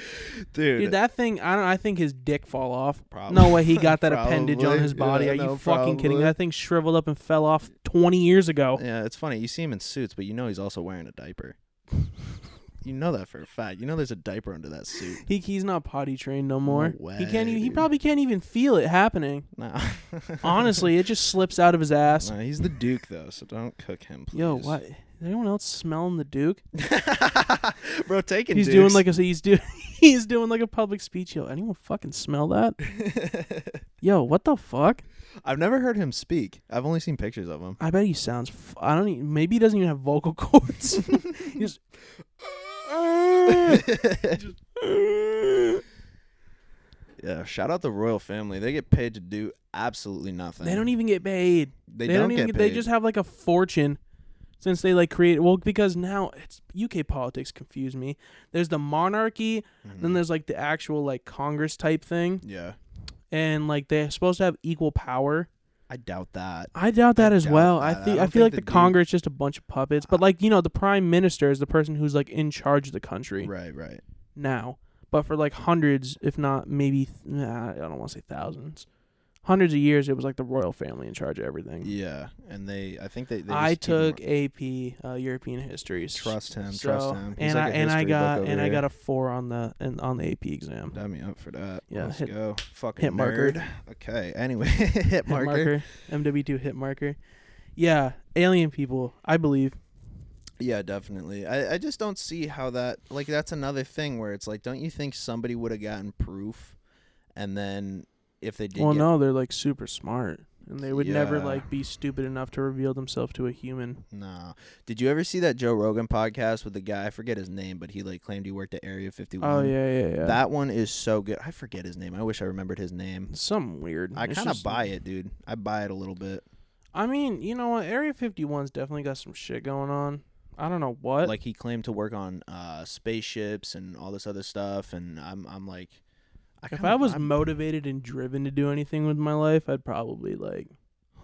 dude. That thing, I think his dick fall off. Probably. No way, he got that appendage on Probably. his body. Yeah, Are you no, fucking kidding me? probably. That thing shriveled up and fell off 20 years ago. Yeah, it's funny. You see him in suits, but you know he's also wearing a diaper. You know that for a fact. You know there's a diaper under that suit. He's not potty trained no more. No way, He can't. He dude. probably can't even feel it happening. Nah. Honestly, it just slips out of his ass. Nah, he's the Duke though, so don't cook him, please. Yo, what? Is anyone else smelling the Duke? Bro, taking He's doing like he's doing like a public speech. Yo, anyone fucking smell that? Yo, what the fuck? I've never heard him speak. I've only seen pictures of him. I bet he sounds. I don't. Maybe he doesn't even have vocal cords. He's Yeah, shout out the royal family. They get paid to do absolutely nothing. They don't even get paid. They don't even get They paid. just have like a fortune. Since they like create, well, because now it's UK politics confuse me. There's the monarchy, then there's like the actual like Congress type thing, Yeah. and like they're supposed to have equal power. I doubt that. I doubt that as doubt well. that. I don't feel think like the the dude- Congress is just a bunch of puppets. But like the prime minister is the person who's like in charge of the country Right. now. But for like hundreds, if not maybe, I don't want to say thousands, hundreds of years, it was like the royal family in charge of everything. Yeah, and I think they I just keep him took AP European histories. Trust him. So- Trust him. He's And like a I history book got over and I here. got a 4 on the AP exam. Dab me up for that. Yeah, Let's hit- go. Fucking hit marker. nerd. Okay. Anyway, hit marker. MW2 hit marker. Yeah, alien people, I believe. Yeah, definitely. I just don't see how that, like, that's another thing where it's like, don't you think somebody would have gotten proof, and then if they did Well, get, no, they're like super smart, and they would never Yeah. like be stupid enough to reveal themselves to a human. No. Did you ever see that Joe Rogan podcast with the guy? I forget his name, but he like claimed he worked at Area 51. Oh yeah. That one is so good. I forget his name. I wish I remembered his name. It's something weird. I It's kind of just- buy it, dude. I buy it a little bit. I mean, you know what? Area 51's definitely got some shit going on. I don't know what. Like he claimed to work on spaceships and all this other stuff, and I'm like, if I was motivated and driven to do anything with my life, I'd probably like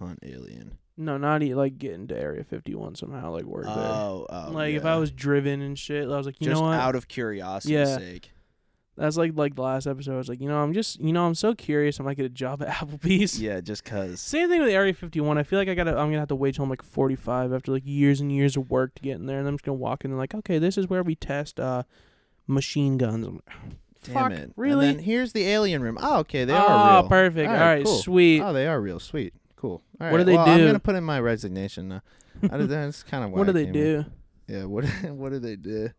hunt alien. no, not like get into Area 51 somehow, like work there. Oh, Like if I was driven and shit, I was like, you just know what? out of curiosity's Yeah. sake. That's like the last episode. I was like, I'm so curious. I might get a job at Applebee's. Yeah, just cause. Same thing with Area 51. I feel like I'm gonna have to wait till I'm like 45 after like years and years of work to get in there, and I'm just gonna walk in and like, okay, this is where we test machine guns. I'm like, Damn fuck, it! really? And then here's the alien room. Oh, okay, they are real. Oh, perfect. All right, cool. sweet. Oh, they are real. Sweet. Cool. All right. What do they well, I'm do? gonna put in my resignation now. That's kind of What do they do? Yeah. What do they do?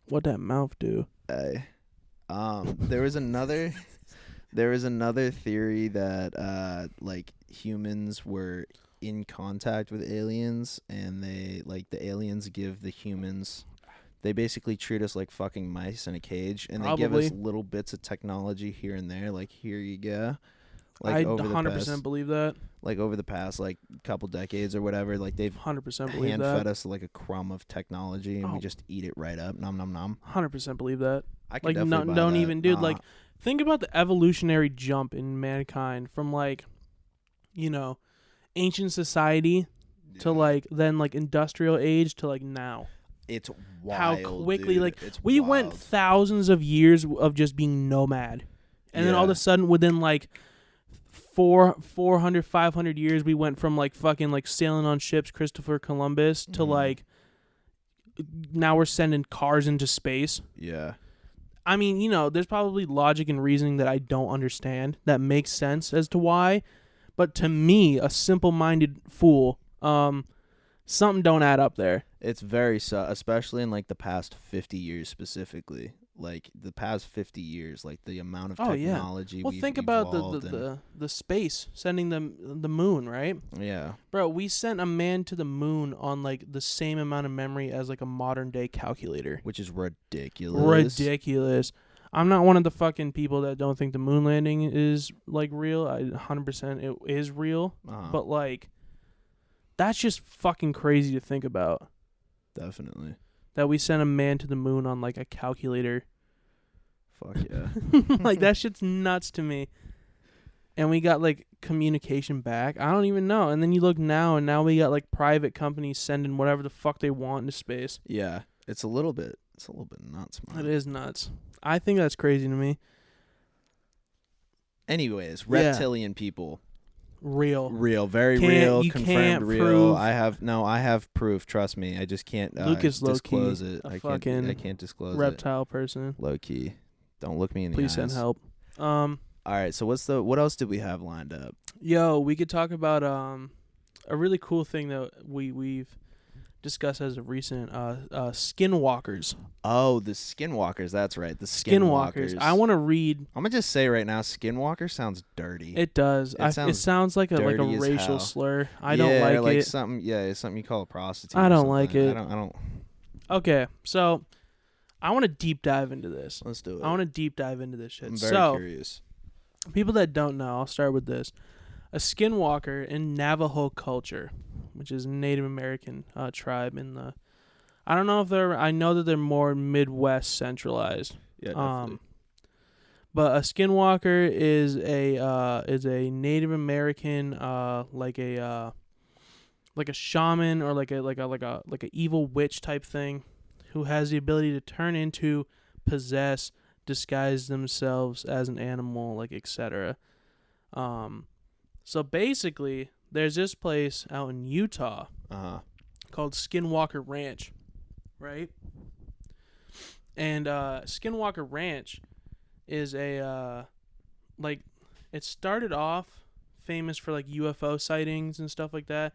What that mouth do? There was another theory that like humans were in contact with aliens, and they like the aliens give the humans, they basically treat us like fucking mice in a cage, and they give us Probably. little bits of technology here and there, like here you go. Like I over the 100% past, believe that. like over the past like couple decades or whatever, like they've 100% believe hand that. fed us like a crumb of technology, and we Oh. just eat it right up. Nom nom nom. 100% believe that. I can Like, definitely buy don't that. even, dude. Like, think about the evolutionary jump in mankind from like, ancient society to like then like industrial age to like now. it's wild, How quickly, dude. like, It's we wild. went thousands of years of just being nomad, and then all of Yeah. a sudden within like 400 500 years we went from like fucking like sailing on ships, Christopher Columbus, to Mhm. like now we're sending cars into space. Yeah. I mean, there's probably logic and reasoning that I don't understand that makes sense as to why, but to me, a simple-minded fool, something don't add up there. It's very especially in like the past 50 years specifically. Like the past 50 years, like the amount of Oh, yeah. technology Well, we've think about evolved the space sending the moon, right? yeah. Bro, we sent a man to the moon on like the same amount of memory as like a modern day calculator. Which is ridiculous. Ridiculous. I'm not one of the fucking people that don't think the moon landing is like real. 100% it is real, Uh-huh. but like that's just fucking crazy to think about. Definitely. That we sent a man to the moon on like a calculator. Fuck yeah. Like that shit's nuts to me. And we got like communication back. I don't even know. And then you look now, and now we got like private companies sending whatever the fuck they want into space. Yeah. It's a little bit nuts, man. It is nuts. I think that's crazy to me. Anyways, Yeah. reptilian people. Real. Real, very Can't- real, you confirmed can't real. prove- I have proof, trust me. I just can't Lucas low-key disclose it. a I fucking can't disclose Reptile person. it. Low key. Don't look me in the Please eyes. send help. All right, so what else did we have lined up? Yo, we could talk about a really cool thing that we've discussed as of recent. Skinwalkers. Oh, the skinwalkers. That's right. The Skinwalkers. skinwalkers. I want to read. I'm gonna just say right now, skinwalker sounds dirty. It does. It It sounds like a dirty as racial hell. slur. I don't like like it. something. Yeah, it's something you call a prostitute. I or don't like something. it. I don't. Okay, so I want to deep dive into this. Let's do it. I want to deep dive into this shit. I'm very So, curious. people that don't know, I'll start with this. A skinwalker in Navajo culture, which is a Native American tribe in the. I don't know if they're. I know that they're more Midwest centralized. Yeah, definitely. But a skinwalker is a Native American like a shaman or like a evil witch type thing, who has the ability to turn into, possess, disguise themselves as an animal, like etc. So basically, there's this place out in Utah called Skinwalker Ranch, right? And Skinwalker Ranch is a it started off famous for like UFO sightings and stuff like that.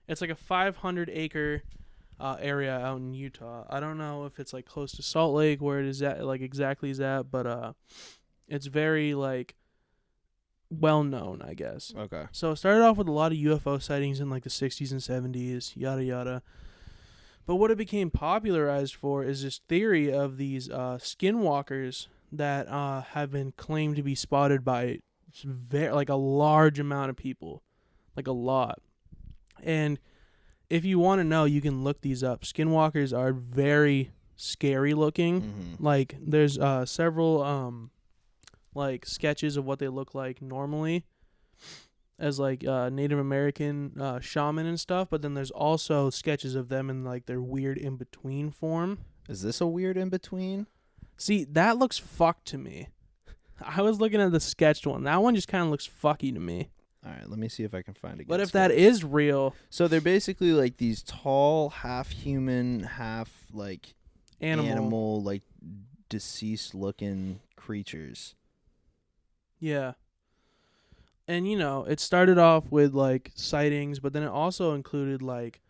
It's like a 500-acre area out in Utah. I don't know if it's like close to Salt Lake, where it is at, like exactly is at, but it's very like well known, I guess. Okay. So it started off with a lot of UFO sightings in like the 60s and 70s, yada yada. But what it became popularized for is this theory of these skinwalkers that have been claimed to be spotted by like a large amount of people, like a lot. And if you want to know, you can look these up. Skinwalkers are very scary looking. Mm-hmm. Like there's several like sketches of what they look like normally as like Native American shaman and stuff, but then there's also sketches of them in like their weird in-between form. Is this a weird in-between? See, that looks fucked to me. I was looking at the sketched one. That one just kind of looks fucky to me. All right, let me see if I can find it. But if that is real, so they're basically like these tall, half human, half like animal like deceased looking creatures. Yeah. And, you know, it started off with, like, sightings, but then it also included, like,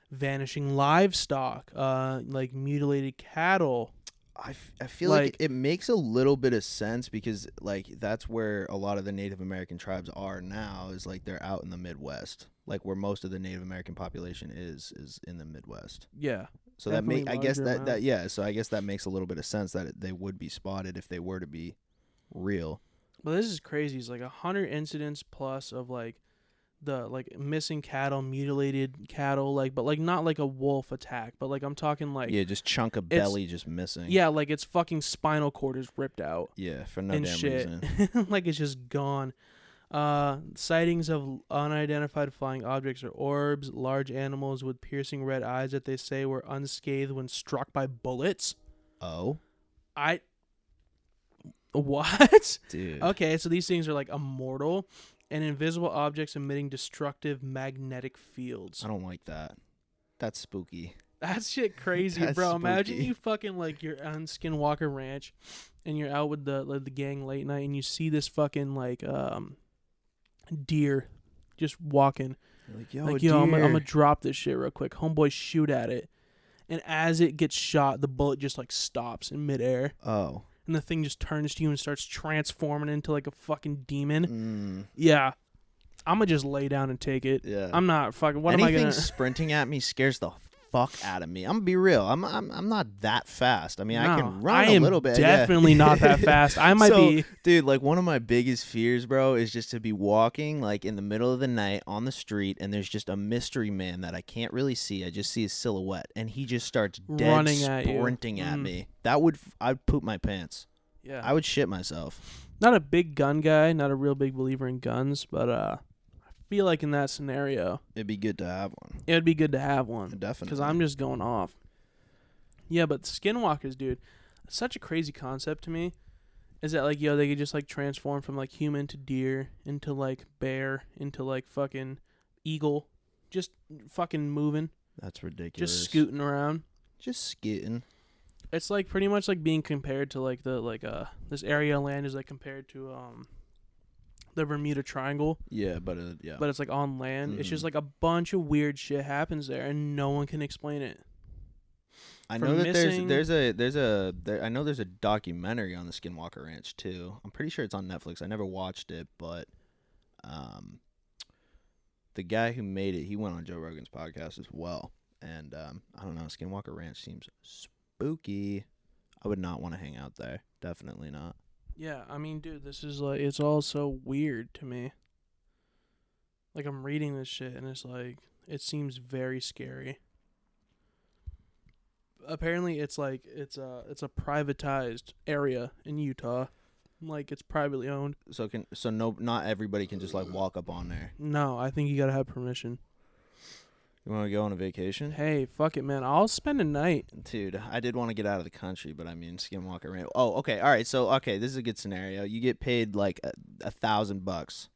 vanishing livestock, like, mutilated cattle. I feel like it makes a little bit of sense because, like, that's where a lot of the Native American tribes are now is, like, they're out in the Midwest. Like, where most of the Native American population is in the Midwest. Yeah. So that I guess so I guess that makes a little bit of sense that they would be spotted if they were to be real. But this is crazy. It's like 100 incidents plus of like the like missing cattle, mutilated cattle, like but like not like a wolf attack, but like I'm talking like just chunk of belly just missing. Yeah, like its fucking spinal cord is ripped out. Yeah, for no and damn shit. reason. Like it's just gone. Sightings of unidentified flying objects or orbs, large animals with piercing red eyes that they say were unscathed when struck by bullets. Oh. What? Dude. Okay, so these things are like immortal and invisible objects emitting destructive magnetic fields. I don't like that. That's spooky. That's shit crazy, That's bro. spooky. Imagine you fucking like you're on Skinwalker Ranch and you're out with the gang late night and you see this fucking like deer just walking. You're like, yo, I'm gonna drop this shit real quick. Homeboy shoot at it. And as it gets shot, the bullet just like stops in midair. Oh. And the thing just turns to you and starts transforming into like a fucking demon. Mm. Yeah. I'm going to just lay down and take it. Yeah. I'm not fucking... What Anything am I going to... sprinting at me scares the fuck out of me. I'm going to be real. I'm not that fast. I mean, I can run a little bit. Definitely not that fast. I might be... Dude, like one of my biggest fears, bro, is just to be walking like in the middle of the night on the street and there's just a mystery man that I can't really see. I just see his silhouette and he just starts running sprinting at me. I'd poop my pants. Yeah. I would shit myself. Not a big gun guy, not a real big believer in guns, but I feel like in that scenario, it'd be good to have one. It would be good to have one. Definitely. Because I'm just going off. Yeah, but skinwalkers, dude, such a crazy concept to me. Is that like, yo, they could just like transform from like human to deer into like bear into like fucking eagle. Just fucking moving. That's ridiculous. Just scooting around. Just scooting. It's like pretty much like being compared to like the like this area of land is like compared to the Bermuda Triangle. Yeah, but But it's like on land. It's just like a bunch of weird shit happens there and no one can explain it. I know that I know there's a documentary on the Skinwalker Ranch too. I'm pretty sure it's on Netflix. I never watched it, but the guy who made it, he went on Joe Rogan's podcast as well. And I don't know, Skinwalker Ranch seems spooky. I would not want to hang out there. Definitely not. Yeah, I mean, dude, this is like, it's all so weird to me. Like, I'm reading this shit, and it's like, it seems very scary. Apparently, it's like, it's a privatized area in Utah. Like, it's privately owned. Not everybody can just, like, walk up on there. No, I think you gotta have permission. You want to go on a vacation? Hey, fuck it, man. I'll spend a night. Dude, I did want to get out of the country, but I mean, Skinwalker Ranch. Oh, okay. All right. So, okay, this is a good scenario. You get paid like $1,000,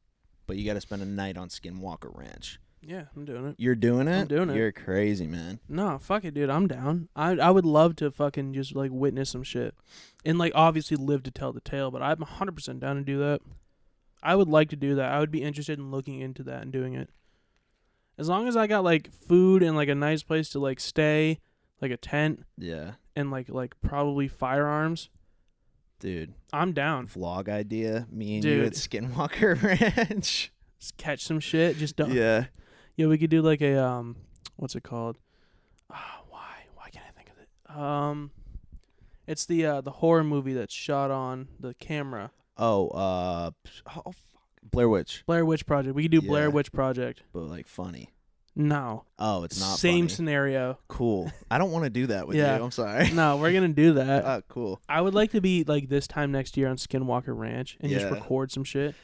but you got to spend a night on Skinwalker Ranch. Yeah, I'm doing it. You're doing it? I'm doing it. You're crazy, man. No, fuck it, dude. I'm down. I would love to fucking just, like, witness some shit. And, like, obviously live to tell the tale, but I'm 100% down to do that. I would like to do that. I would be interested in looking into that and doing it. As long as I got like food and like a nice place to like stay, like a tent Yeah. and like probably firearms, Dude. I'm down. Vlog idea. Me and Dude. you at Skinwalker Ranch. Just catch some shit. Just don't. Yeah. Yeah, we could do like a what's it called? Why can't I think of it? It's the horror movie that's shot on the camera. Blair Witch. Blair Witch Project. We could do Blair Yeah. Witch Project. But like funny. No. Oh, it's not Same funny. scenario. Cool. I don't want to do that with Yeah. you. I'm sorry. No, we're gonna do that. Cool. I would like to be like this time next year on Skinwalker Ranch and just Yeah. record some shit.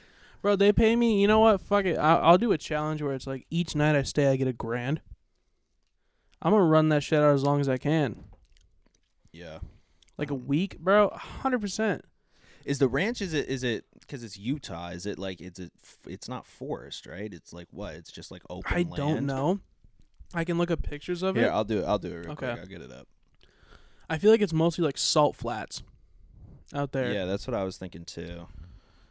Bro, they pay me. You know what? Fuck it. I'll do a challenge where it's like each night I stay, I get $1,000. I'm gonna run that shit out as long as I can. Yeah. Like a week, bro. 100%. Is the ranch? Is it because it's Utah? Is it like it's not forest, right? It's like what? It's just like open. I land? don't know. I can look up pictures of Here, it. I'll do it. I'll do it real Okay. quick. I'll get it up. I feel like it's mostly like salt flats out there Yeah, that's what I was thinking too.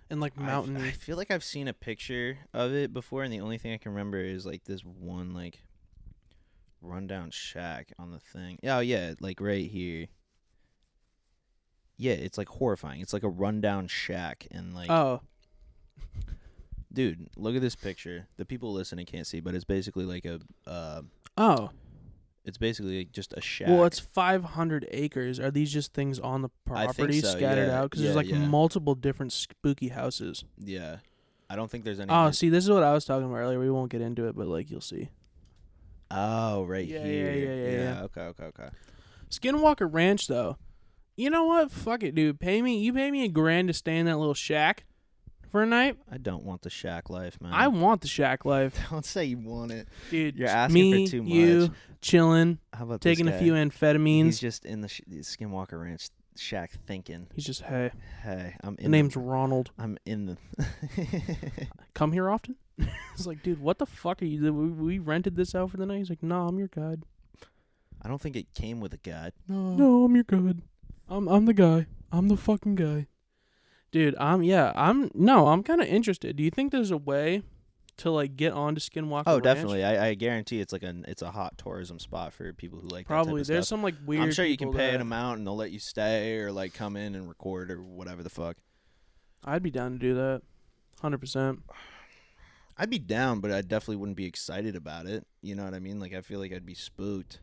and like mountainy. I feel like I've seen a picture of it before, and the only thing I can remember is like this one like rundown shack on the thing. Oh yeah, like right here. Yeah, it's like horrifying. It's like a rundown shack, and like, Oh, dude, look at this picture. The people listening can't see, but it's basically like it's basically just a shack. well, it's 500 acres. Are these just things on the I think property so, scattered yeah. out? Because Yeah, there's like yeah. multiple different spooky houses. Yeah, I don't think there's any. Oh, see, this is what I was talking about earlier. We won't get into it, but like you'll see. Oh, right Yeah, here. yeah. Okay. Skinwalker Ranch, though. You know what? Fuck it, dude. You pay me $1,000 to stay in that little shack for a night. I don't want the shack life, man. I want the shack life, don't say you want it. dude. You're asking me, for too much. you, chilling, How about taking this a guy? few He's amphetamines. just in the Skinwalker Ranch shack thinking, He's just, hey, "Hey, I'm in." the name's Ronald. I'm in the. Come here often? It's like, dude, what the fuck are you? We rented this out for the night. He's like, no, I'm your guide. I don't think it came with a guide. No, I'm your guide. I'm the guy. I'm the fucking guy. Dude, I'm kind of interested. Do you think there's a way to like get onto Skinwalker Oh, Ranch? definitely. I guarantee it's a hot tourism spot for people who like Probably. That type There's of stuff. some like weird. I'm sure you can people pay that- an amount and they'll let you stay or like come in and record or whatever the fuck. I'd be down to do that. 100%. I'd be down, but I definitely wouldn't be excited about it. You know what I mean? Like I feel like I'd be spooked.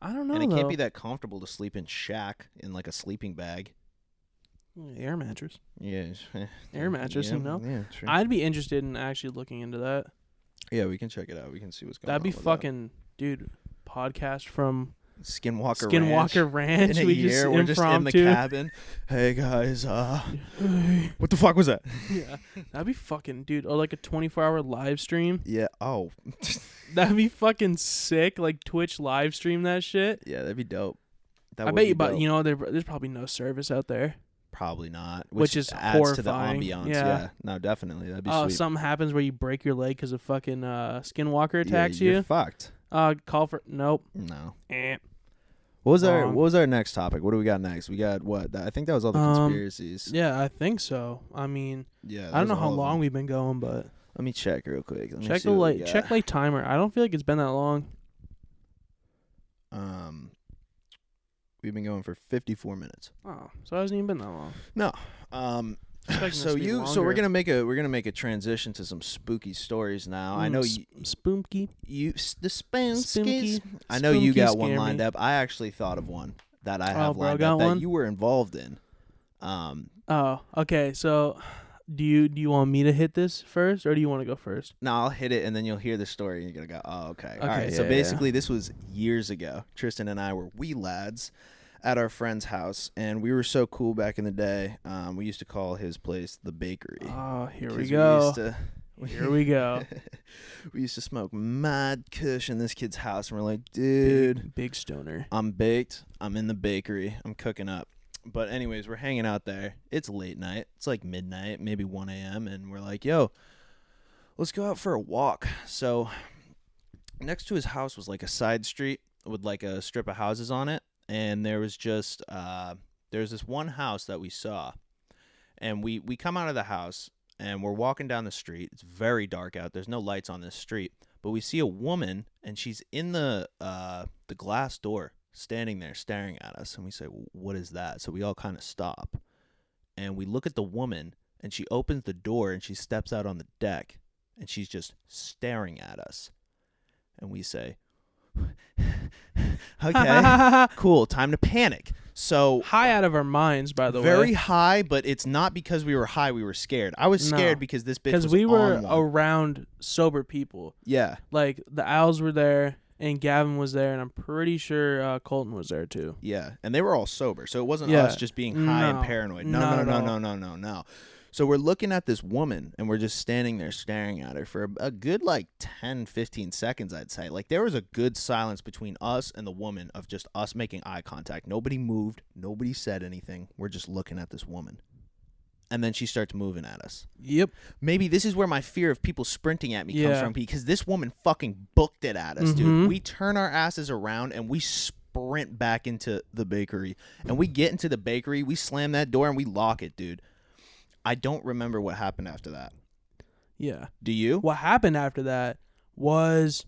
I don't know. And it though. can't be that comfortable to sleep in shack in like a sleeping bag. Air mattress. Yeah. Air mattress, you know? Yeah, true. I'd be interested in actually looking into that. Yeah, we can check it out. We can see what's going That'd on. be with fucking, dude. Podcast from that. Skinwalker Skinwalker Ranch. In a We year, just we're just in the impromptu. cabin. Hey guys, what the fuck was that? Yeah, that'd be fucking, dude. Or like a 24-hour live stream. Yeah. Oh. That'd be fucking sick. Like Twitch live stream that shit. Yeah, that'd be dope. That I would bet be you, but dope. you know, there's probably no service out there. Probably not. Which is adds to the horrifying. ambiance. Yeah. No, definitely. That'd be Oh, sweet. something happens where you break your leg because a fucking Skinwalker Yeah, attacks you're you. fucked. Call for nope. No. Eh. What was Wrong. our next topic? What do we got next? We got what? I think that was all the conspiracies. Yeah, I think so. I mean, Yeah. I don't know how long we've been going, but Let me check real quick. Let me check see the what we light. got. Check light timer. I don't feel like it's been that long. We've been going for 54 minutes. Oh, so it hasn't even been that long. No. Expecting this So to be we're longer. gonna make a transition to some spooky stories now. I know Spooky. you the spoonskies. Spooky. I know you Spooky got one scare lined me. up. I actually thought of one that I have bro, lined got up that one? you were involved in. Oh, okay. So, do you want me to hit this first, or do you want to go first? No, I'll hit it and then you'll hear the story and you're gonna go, oh, okay. All Okay, right. So yeah, basically, this was years ago. Tristan and I were wee lads at our friend's house, and we were so cool back in the day. We used to call his place the bakery. Oh, here 'Cause we go. Here we go. We used to smoke mad kush in this kid's house, and we're like, dude, Big stoner. I'm baked. I'm in the bakery. I'm cooking up. But anyways, we're hanging out there. It's late night. It's like midnight, maybe 1 a.m. And we're like, yo, let's go out for a walk. So next to his house was like a side street with like a strip of houses on it. And there was just, there's this one house that we saw. And we come out of the house and we're walking down the street. It's very dark out. There's no lights on this street, but we see a woman, and she's in the glass door, standing there staring at us, and we say, "What is that?" So we all kind of stop, and we look at the woman, and she opens the door, and she steps out on the deck, and she's just staring at us, and we say, "Okay, cool, time to panic." So high out of our minds, by the way. very high, but it's not because we were high. We were scared. I was scared because this bitch was because we were on one. around sober people. Yeah, Like the Owls were there, and Gavin was there, and I'm pretty sure Colton was there too. yeah, and they were all sober, so it wasn't Yeah. us just being high and No, paranoid. not at all. No. So we're looking at this woman, and we're just standing there staring at her for a good, like, 10, 15 seconds, I'd say. Like, there was a good silence between us and the woman of just us making eye contact. Nobody moved. Nobody said anything. We're just looking at this woman. And then she starts moving at us. Yep. Maybe this is where my fear of people sprinting at me comes Yeah. from, because this woman fucking booked it at us, dude. We turn our asses around, and we sprint back into the bakery. And we get into the bakery, we slam that door, and we lock it, dude. I don't remember what happened after that. Yeah. Do you? What happened after that was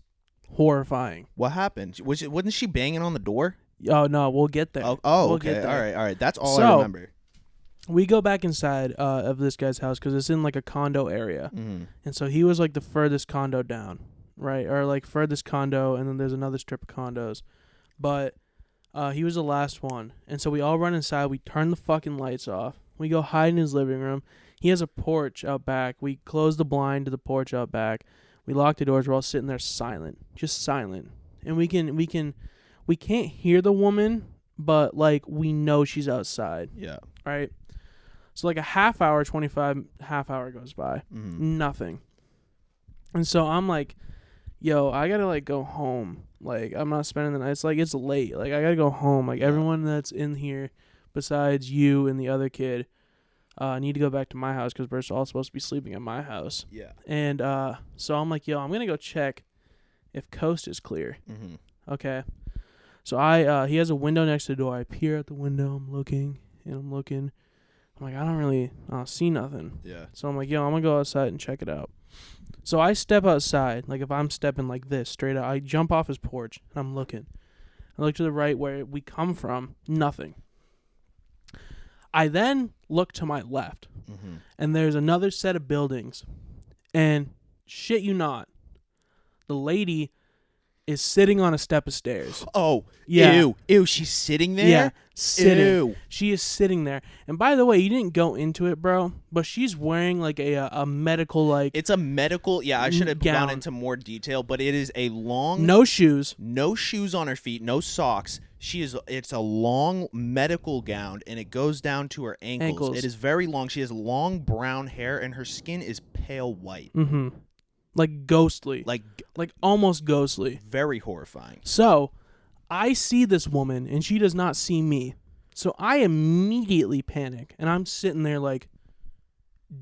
horrifying. What happened? Wasn't she banging on the door? Oh no, we'll get there. Oh, We'll okay. get there. All right. That's all So- I remember. We go back inside of this guy's house because it's in like a condo area, Mm-hmm. and so he was like the furthest condo down, right? Or like furthest condo, and then there's another strip of condos, but he was the last one, and so we all run inside. We turn the fucking lights off. We go hide in his living room. He has a porch out back. We close the blind to the porch out back. We lock the doors. We're all sitting there silent, just silent, and we can't hear the woman, but like we know she's outside, Yeah. right? So like a half hour goes by. Mm-hmm. Nothing. And so I'm like, yo, I gotta like go home. Like I'm not spending the night. It's like it's late. Like I gotta go home. Like everyone that's in here besides you and the other kid need to go back to my house because we're all supposed to be sleeping at my house. Yeah. And so I'm like, yo, I'm gonna go check if coast is clear. Mm-hmm. Okay. So he has a window next to the door. I peer out the window. I'm looking. I'm like, I don't see nothing. Yeah. So I'm like, yo, I'm going to go outside and check it out. So I step outside. Like, if I'm stepping like this, straight out, I jump off his porch, and I'm looking. I look to the right where we come from. Nothing. I then look to my left, Mm-hmm. and there's another set of buildings. And shit you not, the lady is sitting on a step of stairs. Oh, Yeah. Ew, she's sitting there? Yeah, sitting. Ew. She is sitting there. And by the way, you didn't go into it, bro, but she's wearing like a medical like It's a medical, yeah, I should have gone gown. into more detail, but it is a long, no shoes. no shoes on her feet, no socks. It's a long medical gown, and it goes down to her ankles. It is very long. She has long brown hair, and her skin is pale white. Mm-hmm. Like ghostly. Like, Like almost ghostly. very horrifying. So I see this woman and she does not see me. So I immediately panic and I'm sitting there like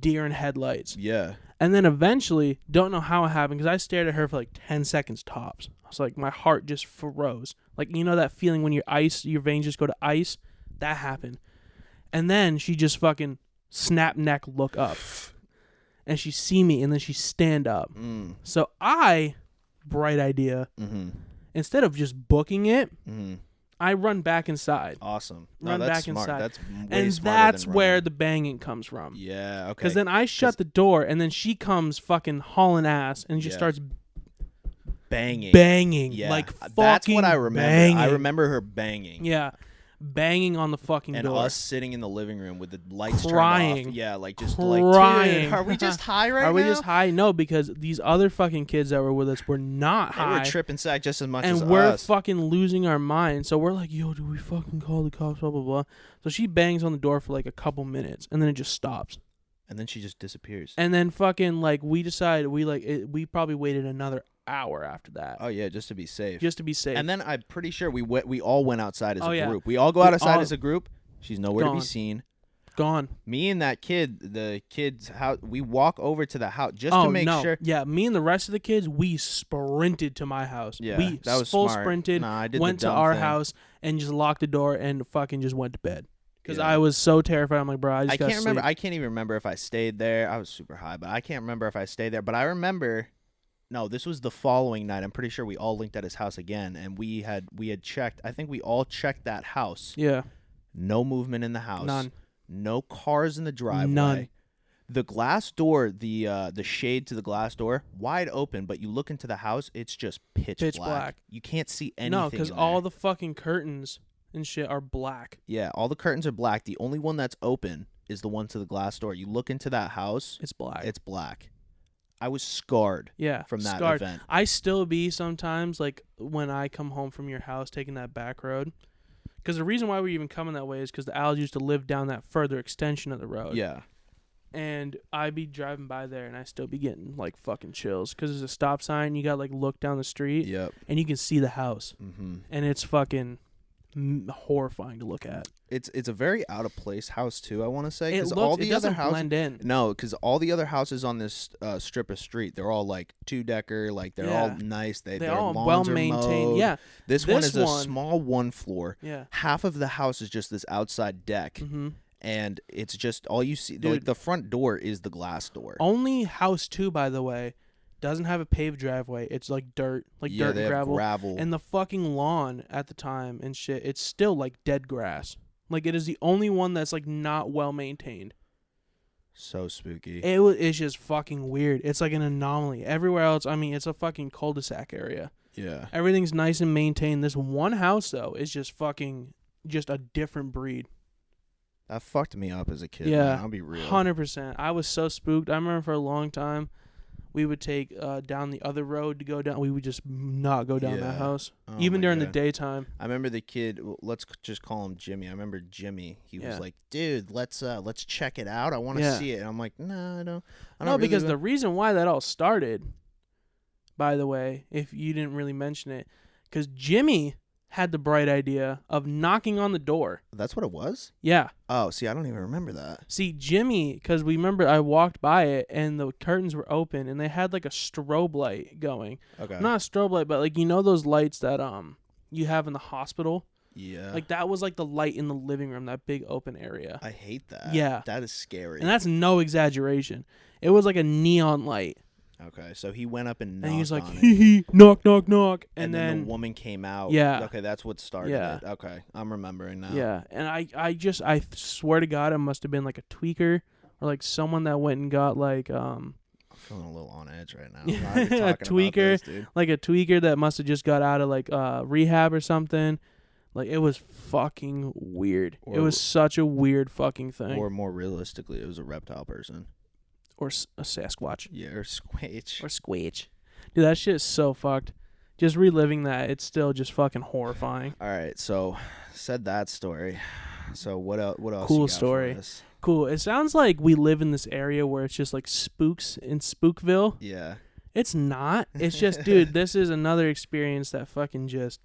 deer in headlights. Yeah. And then eventually, don't know how it happened because I stared at her for like 10 seconds tops. I was like, my heart just froze. Like, you know that feeling when your veins just go to ice? That happened. And then she just fucking snap neck look up. And she see me and then she stand up. Mm. So bright idea, Mm-hmm. instead of just booking it, Mm-hmm. I run back inside. Awesome. Run that's back smart. inside. That's way And smarter that's than where running. the banging comes from. Yeah, okay. Because then I shut the door and then she comes fucking hauling ass and just Yeah. starts banging. Yeah. like fucking that's what I remember. banging. I remember her banging. Yeah, banging on the fucking And door. us sitting in the living room with the lights Crying. turned off. Yeah, like just Crying. like, dude, are we just high right now? Are we just high? No, because these other fucking kids that were with us were not They high. were tripping sack just as much as and we're us. fucking losing our minds. So we're like, yo, do we fucking call the cops? Blah, blah, blah. So she bangs on the door for like a couple minutes and then it just stops. And then she just disappears. And then fucking like we decide we probably waited another hour after that Oh yeah, just to be safe. just to be safe. And then I'm pretty sure we all went outside as Oh, a yeah. group. We all go outside all- as a group. She's nowhere to be Gone. seen. Gone. Me and that kid, the kid's house, we walk over to the house just to make no. sure. Yeah, me and the rest of the kids, we sprinted to my house. Yeah, we that was full smart. sprinted, Nah, I did the went to dumb our thing. house and just locked the door and fucking just went to bed because I was so terrified. I'm like, bro, I can't remember. sleep. I can't even remember if I stayed there. I was super high, but I can't remember if I stayed there. But I remember. No, this was the following night. I'm pretty sure we all linked at his house again, and we had checked. I think we all checked that house. Yeah. No movement in the house. None. No cars in the driveway. None. The glass door, the shade to the glass door, wide open, but you look into the house, it's just pitch black. You can't see anything. No, because all the fucking curtains and shit are black. Yeah, all the curtains are black. The only one that's open is the one to the glass door. You look into that house, It's black. it's black. I was scarred. Yeah, from that scarred. event. I still be sometimes like when I come home from your house taking that back road. Because the reason why we're even coming that way is because the Owls used to live down that further extension of the road. Yeah. And I be driving by there and I still be getting like fucking chills because there's a stop sign. You got like look down the street. Yep. And you can see the house. Mm-hmm. And it's fucking horrifying to look at. It's a very out of place house too. I want to say It all the it doesn't other houses blend in. No, because all the other houses on this strip of street, they're all like 2-decker, like they're all nice. They're all well maintained. Yeah. This one is a small one floor. Yeah. Half of the house is just this outside deck. Mm-hmm. And it's just all you see. Dude, like the front door is the glass door. Only house 2, by the way, doesn't have a paved driveway. It's like dirt, dirt they and have gravel. gravel. And the fucking lawn at the time and shit, it's still like dead grass. Like it is the only one that's like not well maintained. So spooky. It's just fucking weird. It's like an anomaly. Everywhere else, I mean, it's a fucking cul-de-sac area. Yeah. Everything's nice and maintained. This one house though is just a different breed. That fucked me up as a kid. Yeah, man. I'll be real. 100%. I was so spooked. I remember for a long time, we would take down the other road to go down. We would just not go down that house, even during the daytime. I remember the kid. Let's just call him Jimmy. I remember Jimmy. He was like, "Dude, let's check it out. I want to see it." And I'm like, "No, I don't." No, because the reason why that all started, by the way, if you didn't really mention it, because Jimmy had the bright idea of knocking on the door. That's what it was? Yeah. Oh, see, I don't even remember that. See, Jimmy, because we remember I walked by it and the curtains were open and they had like a strobe light going. Okay. Not a strobe light, but like, you know those lights that you have in the hospital? Yeah. Like that was like the light in the living room, that big open area. I hate that. Yeah. That is scary. And that's no exaggeration. It was like a neon light. Okay, so he went up and knocked and he was like, on hee hee, knock, knock, knock. And then the woman came out. Yeah. Okay, that's what started it. Okay, I'm remembering now. Yeah, and I swear to God, it must have been like a tweaker or like someone that went and got like I'm feeling a little on edge right now. a tweaker, like a tweaker that must have just got out of like rehab or something. Like it was fucking weird. It was such a weird fucking thing. Or more realistically, it was a reptile person. Or a Sasquatch. Yeah, or Squatch. Or Squatch. Dude, that shit is so fucked. Just reliving that, it's still just fucking horrifying. All right, so said that story. So what else? What else? Cool you got story. For us? Cool. It sounds like we live in this area where it's just like spooks in Spookville. Yeah. It's not. It's just, dude, this is another experience that fucking just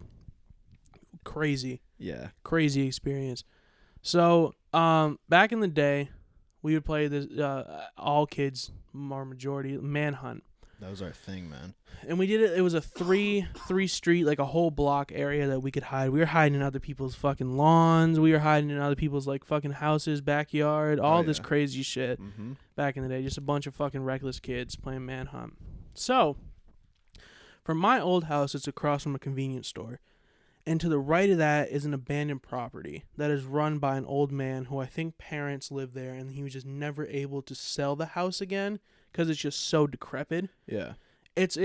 crazy. Yeah. Crazy experience. So, back in the day, we would play this, all kids, our majority, Manhunt. That was our thing, man. And we did it. It was a three street, like a whole block area that we could hide. We were hiding in other people's fucking lawns. We were hiding in other people's like fucking houses, backyard, all this crazy shit. Mm-hmm. Back in the day, just a bunch of fucking reckless kids playing Manhunt. So, from my old house, it's across from a convenience store. And to the right of that is an abandoned property that is run by an old man who I think parents live there, and he was just never able to sell the house again because it's just so decrepit. Yeah. It's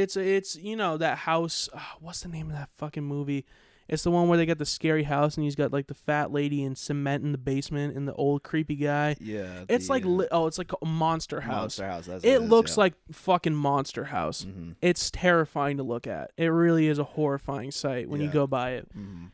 you know, that house, what's the name of that fucking movie? It's the one where they got the scary house and he's got like the fat lady in cement in the basement and the old creepy guy. Yeah. It's like it's like a Monster House. Monster House. That's it looks like fucking Monster House. Mm-hmm. It's terrifying to look at. It really is a horrifying sight when you go by it. Mm-hmm.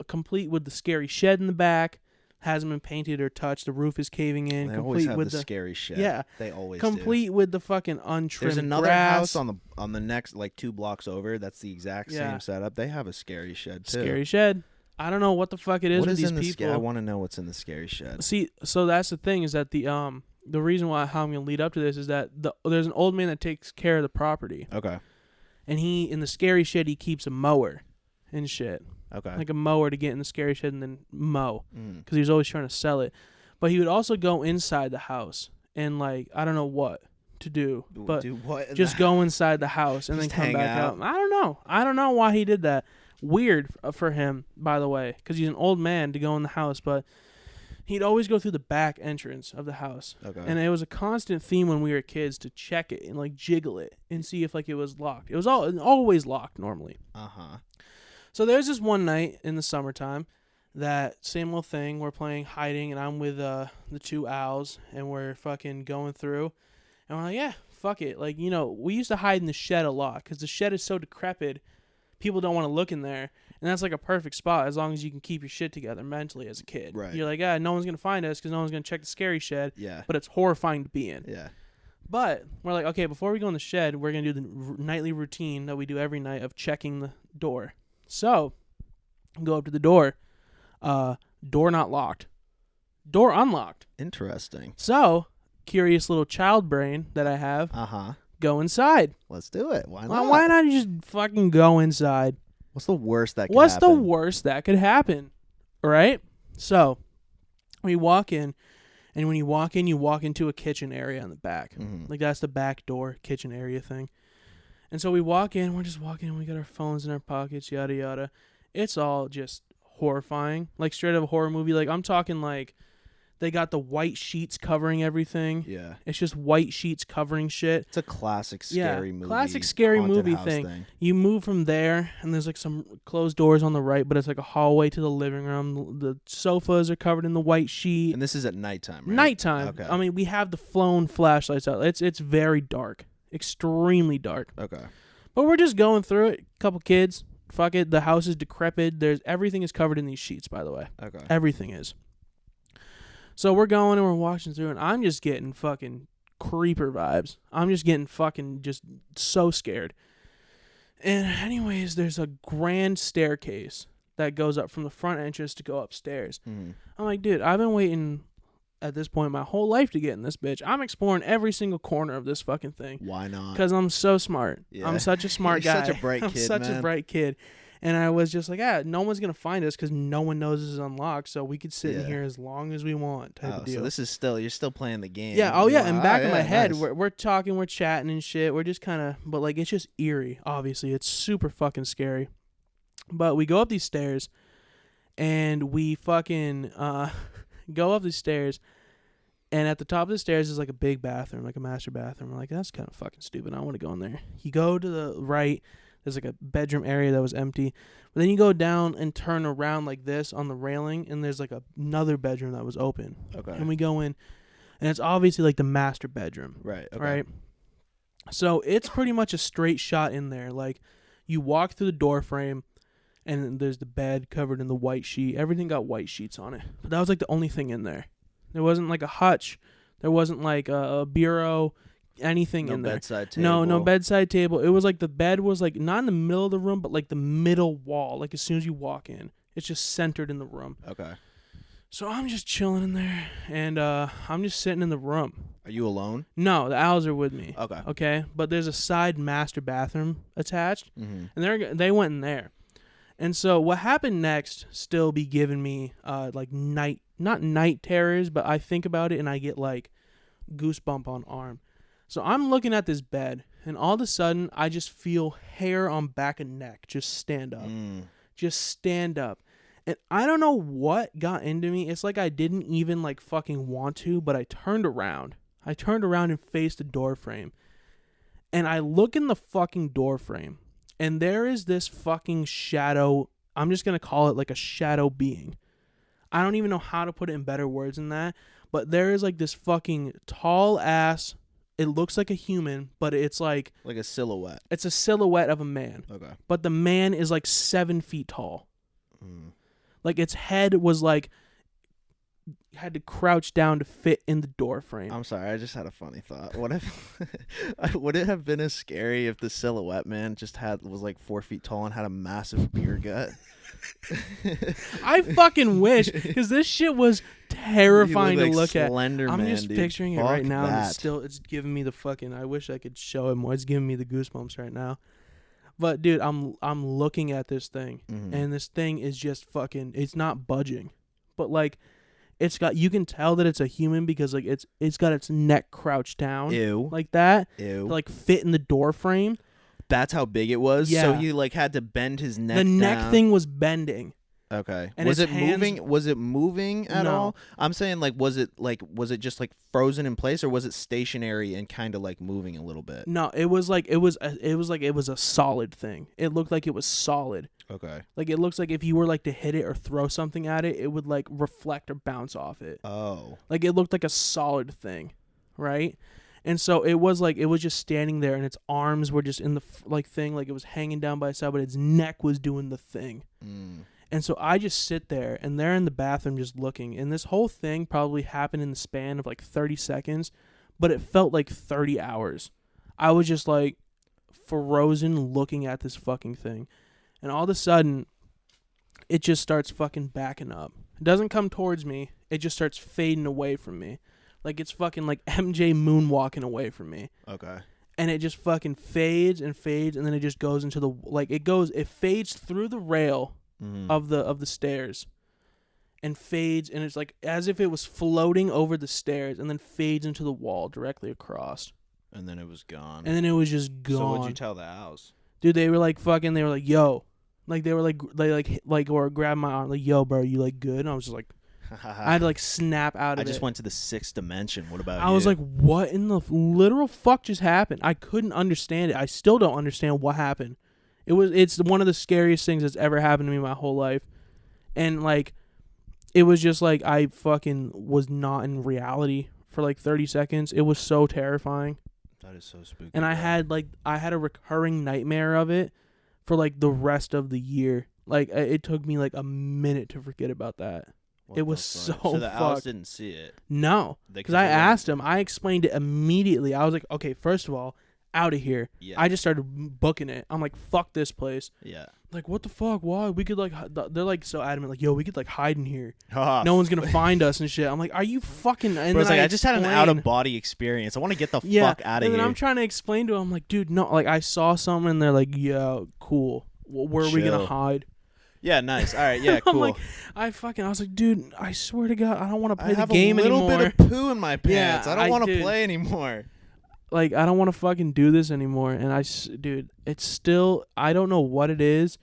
Complete with the scary shed in the back. Hasn't been painted or touched. The roof is caving in. They complete always have with the scary shit. Yeah, they always complete do. with the fucking untrimmed There's another grass. house on the next like 2 blocks over. That's the exact same setup. They have a scary shed too. Scary shed. I don't know what the fuck it is with these people. I want to know what's in the scary shed. See, so that's the thing is that the reason why how I'm gonna lead up to this is that there's an old man that takes care of the property. Okay. And he in the scary shed he keeps a mower and shit. Okay. like a mower to get in the scary shed and then mow, Mm. because he was always trying to sell it. But he would also go inside the house and like I don't know what to do, but Do what? in just the- go inside the house and then Just come hang back out. out. I don't know why he did that. Weird for him, by the way, because he's an old man to go in the house, but he'd always go through the back entrance of the house. Okay. And it was a constant theme when we were kids to check it and like jiggle it and see if like it was locked. It was always locked normally. Uh-huh. So there's this one night in the summertime, that same old thing. We're playing hiding, and I'm with the two owls, and we're fucking going through, and we're like, yeah, fuck it. Like, you know, we used to hide in the shed a lot because the shed is so decrepit, people don't want to look in there, and that's like a perfect spot as long as you can keep your shit together mentally as a kid. Right. You're like, no one's gonna find us because no one's gonna check the scary shed, Yeah. but it's horrifying to be in. Yeah. But we're like, okay, before we go in the shed, we're going to do the nightly routine that we do every night of checking the door. So, go up to the door. Door not locked. Door unlocked. Interesting. So, curious little child brain that I have, Uh-huh. go inside. Let's do it. Why not? Well, why not just fucking go inside? What's the worst that could What's happen? the worst that could happen? Right? So, we walk in, and when you walk into a kitchen area in the back. Mhm. Like, that's the back door, kitchen area thing. And so we walk in, we're just walking in, we got our phones in our pockets, yada, yada. It's all just horrifying. Like, straight up horror movie. Like, I'm talking like they got the white sheets covering everything. Yeah. It's just white sheets covering shit. It's a classic Yeah, scary movie. classic scary haunted movie house thing. You move from there, and there's like some closed doors on the right, but it's like a hallway to the living room. The sofas are covered in the white sheet. And this is at nighttime, right? Nighttime. Okay. I mean, we have the flown flashlights out. It's very dark, extremely dark. Okay. But we're just going through it. Couple kids. Fuck it. The house is decrepit. Everything is covered in these sheets, by the way. Okay. Everything is. So we're going and we're watching through, and I'm just getting fucking creeper vibes. I'm just getting fucking just so scared. And anyways, there's a grand staircase that goes up from the front entrance to go upstairs. Mhm. I'm like, dude, I've been waiting at this point my whole life to get in this bitch. I'm exploring every single corner of this fucking thing Why not? because I'm so smart. Yeah. I'm such a smart You're guy. such a bright I'm kid, such man. a bright kid. And I was just like, no one's going to find us because no one knows this is unlocked, so we could sit in Yeah. here as long as we want type of deal. So this is still, you're still playing the game. Yeah, oh yeah, You're and like, back oh, in my yeah, head, nice. we're talking, we're chatting and shit. We're just kind of, but like it's just eerie. Obviously, it's super fucking scary. But we go up these stairs, and we fucking go up these stairs, and at the top of the stairs is like a big bathroom, like a master bathroom. We're like, that's kind of fucking stupid. I don't want to go in there. You go to the right, there's like a bedroom area that was empty. But then you go down and turn around like this on the railing, and there's like another bedroom that was open. Okay. And we go in, and it's obviously like the master bedroom. Right. Okay. Right. So it's pretty much a straight shot in there. Like, you walk through the door frame, and then there's the bed covered in the white sheet. Everything got white sheets on it. But that was like the only thing in there. There wasn't like a hutch. There wasn't like a bureau, anything No in there. bedside table. No bedside table. It was like the bed was like not in the middle of the room, but like the middle wall. Like as soon as you walk in, it's just centered in the room. Okay. So I'm just chilling in there, and I'm just sitting in the room. Are you alone? No, the owls are with me. Okay. Okay, but there's a side master bathroom attached, Mm-hmm. and they went in there. And so what happened next still be giving me like not night terrors, but I think about it and I get like goosebump on arm. So I'm looking at this bed, and all of a sudden I just feel hair on back and neck just stand up. Just stand up. And I don't know what got into me. It's like I didn't even like fucking want to, but I turned around. And faced the door frame. And I look in the fucking door frame, and there is this fucking shadow. I'm just going to call it like a shadow being. I don't even know how to put it in better words than that, but there is like this fucking tall ass. It looks like a human, but it's like Like a silhouette. it's a silhouette of a man. Okay. But the man is like 7 feet tall. Mm. Like its head was like had to crouch down to fit in the door frame. I'm sorry, I just had a funny thought. What if would it have been as scary if the silhouette man just was like 4 feet tall and had a massive beer gut? I fucking wish, because this shit was terrifying to look at. Slender I'm Man, just dude. picturing it Fuck right now, and that. it's giving me the fucking. I wish I could show it more. It's giving me the goosebumps right now. But dude, I'm looking at this thing, Mhm. and this thing is just fucking. It's not budging, but like, it's got. You can tell that it's a human because like it's got its neck crouched down Ew. like that, Ew. to, like fit in the door frame. That's how big it was. So Yeah. he like had to bend his neck. The neck down. thing was bending. Okay. And Was his it hands- moving? Was it moving at No. all? I'm saying was it just like frozen in place, or was it stationary and kind of like moving a little bit? No, it was a solid thing. It looked like it was solid. Okay. Like it looks like if you were like to hit it or throw something at it, it would like reflect or bounce off it. Oh. Like it looked like a solid thing, right? And so it was just standing there, and its arms were just in the thing, like it was hanging down by its side, but its neck was doing the thing. Mm. And so I just sit there, and they're in the bathroom just looking, and this whole thing probably happened in the span of like 30 seconds, but it felt like 30 hours. I was just like frozen looking at this fucking thing. And all of a sudden, it just starts fucking backing up. It doesn't come towards me. It just starts fading away from me. Like it's fucking like MJ moonwalking away from me. Okay. And it just fucking fades, and then it just goes into it fades through the rail Mhm. of the stairs, and fades, and it's like as if it was floating over the stairs, and then fades into the wall directly across. And then it was gone. And then it was just gone. So what'd you tell the house? Dude, they were like fucking, they were like, yo. Like they were like or grab my arm, like, yo, bro, you like good? And I was just like, I had to like snap out of it. I just went to the 6th dimension. What about you? I was like, what in the literal fuck just happened? I couldn't understand it. I still don't understand what happened. It's one of the scariest things that's ever happened to me my whole life. And like, it was just like I fucking was not in reality for like 30 seconds. It was so terrifying. That is so spooky. And I bro. had a recurring nightmare of it for like the rest of the year. Like it took me like a minute to forget about that. What it the was fuck? so So the owls fucked. didn't see it. No, They because I couldn't- asked him. I explained it immediately. I was like, okay, first of all, out of here. Yeah. I just started booking it. I'm like, fuck this place. Yeah. Like, what the fuck? Why? We could like, they're like so adamant. Like, yo, we could like hide in here. Oh, No one's gonna find us and shit. I'm like, are you fucking? And Bro, it's then like I just had an explain- out of body experience. I want to get the fuck out of and here. then I'm trying to explain to him, like, dude, no, like I saw something, and they're like, yeah, cool. Where are we gonna Chill. hide? Yeah, nice. All right, yeah, I'm cool. like, I was like, dude, I swear to God, I don't want to play I the have game a little anymore. bit of poo in my pants. Yeah, I don't want to dude. play anymore. Like, I don't want to fucking do this anymore. And dude, it's still, I don't know what it is.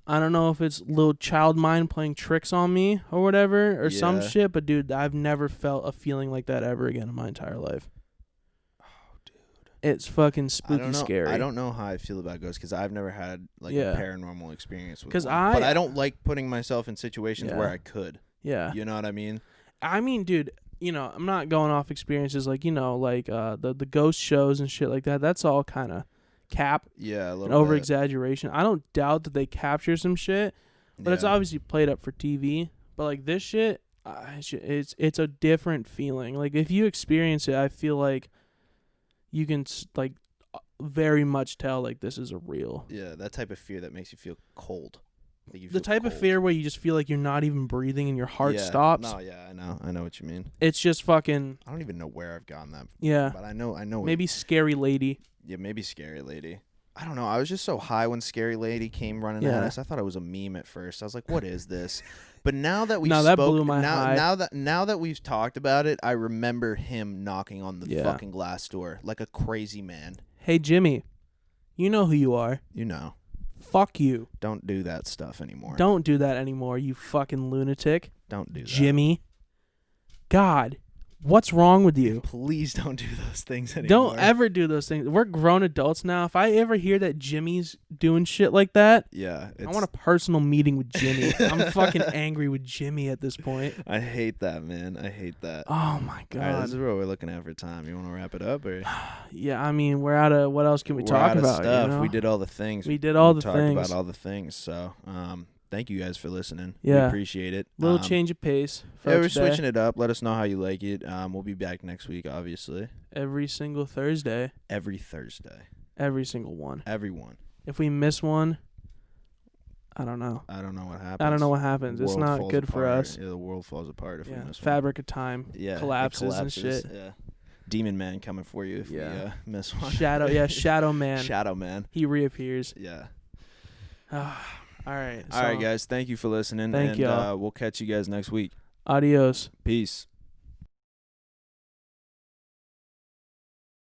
I don't know if it's little child mind playing tricks on me or whatever or some Yeah. shit. But dude, I've never felt a feeling like that ever again in my entire life. Oh, dude. It's fucking I spooky don't know. scary. I don't know how I feel about ghosts because I've never had like Yeah. a paranormal experience with 'Cause one. But I don't like putting myself in situations Yeah. where I could. Yeah. You know what I mean? I mean, dude, you know, I'm not going off experiences like, you know, like the ghost shows and shit like that. That's all kind of cap Yeah, a and little over bit. exaggeration. I don't doubt that they capture some shit, but it's Yeah. obviously played up for TV. But like this shit, it's a different feeling. Like if you experience it, I feel like you can like very much tell like this is a real. Yeah, that type of fear that makes you feel cold. Like you The feel type of cold. fear where you just feel like you're not even breathing and your heart Yeah. stops. No, yeah, I know what you mean. It's just fucking I don't even know where I've gotten that, yeah. but I know. Maybe Scary Lady. Yeah, maybe Scary Lady. I don't know. I was just so high when Scary Lady came running Yeah. at us. I thought it was a meme at first. I was like, "What is this?" But now that we No, that blew my now, high. now that we've talked about it, I remember him knocking on the Yeah. fucking glass door like a crazy man. Hey Jimmy, you know who you are. You know, Fuck you. don't do that stuff anymore. Don't do that anymore, you fucking lunatic. Don't do that. Jimmy. God, what's wrong with you? Please don't do those things anymore. Don't ever do those things. We're grown adults now. If I ever hear that Jimmy's doing shit like that, Yeah, I want a personal meeting with Jimmy. I'm fucking angry with Jimmy at this point. I hate that, man. I hate that. Oh my All right, God. this is what we're looking at for time. You want to wrap it up, or Yeah, I mean, we're out of, what else can we we're talk out of about? stuff. You know? We did all the things. We did all the talked things. about all the things. So, thank you guys for listening. Yeah. We appreciate it. Little change of pace. For Yeah, we're today. switching it up. Let us know how you like it. We'll be back next week, obviously. Every single Thursday. Every Thursday. Every single one. Everyone. If we miss one, I don't know. I don't know what happens. I don't know what happens. It's World not falls good for apart. us. Yeah, the world falls apart if we Yeah. miss one. Fabric of time Yeah, it collapses and shit. Yeah. Demon Man coming for you if we miss one. Shadow Man. Shadow Man. He reappears. Yeah. All right. All right, guys. Thank you for listening. Thank y'all. We'll catch you guys next week. Adios. Peace.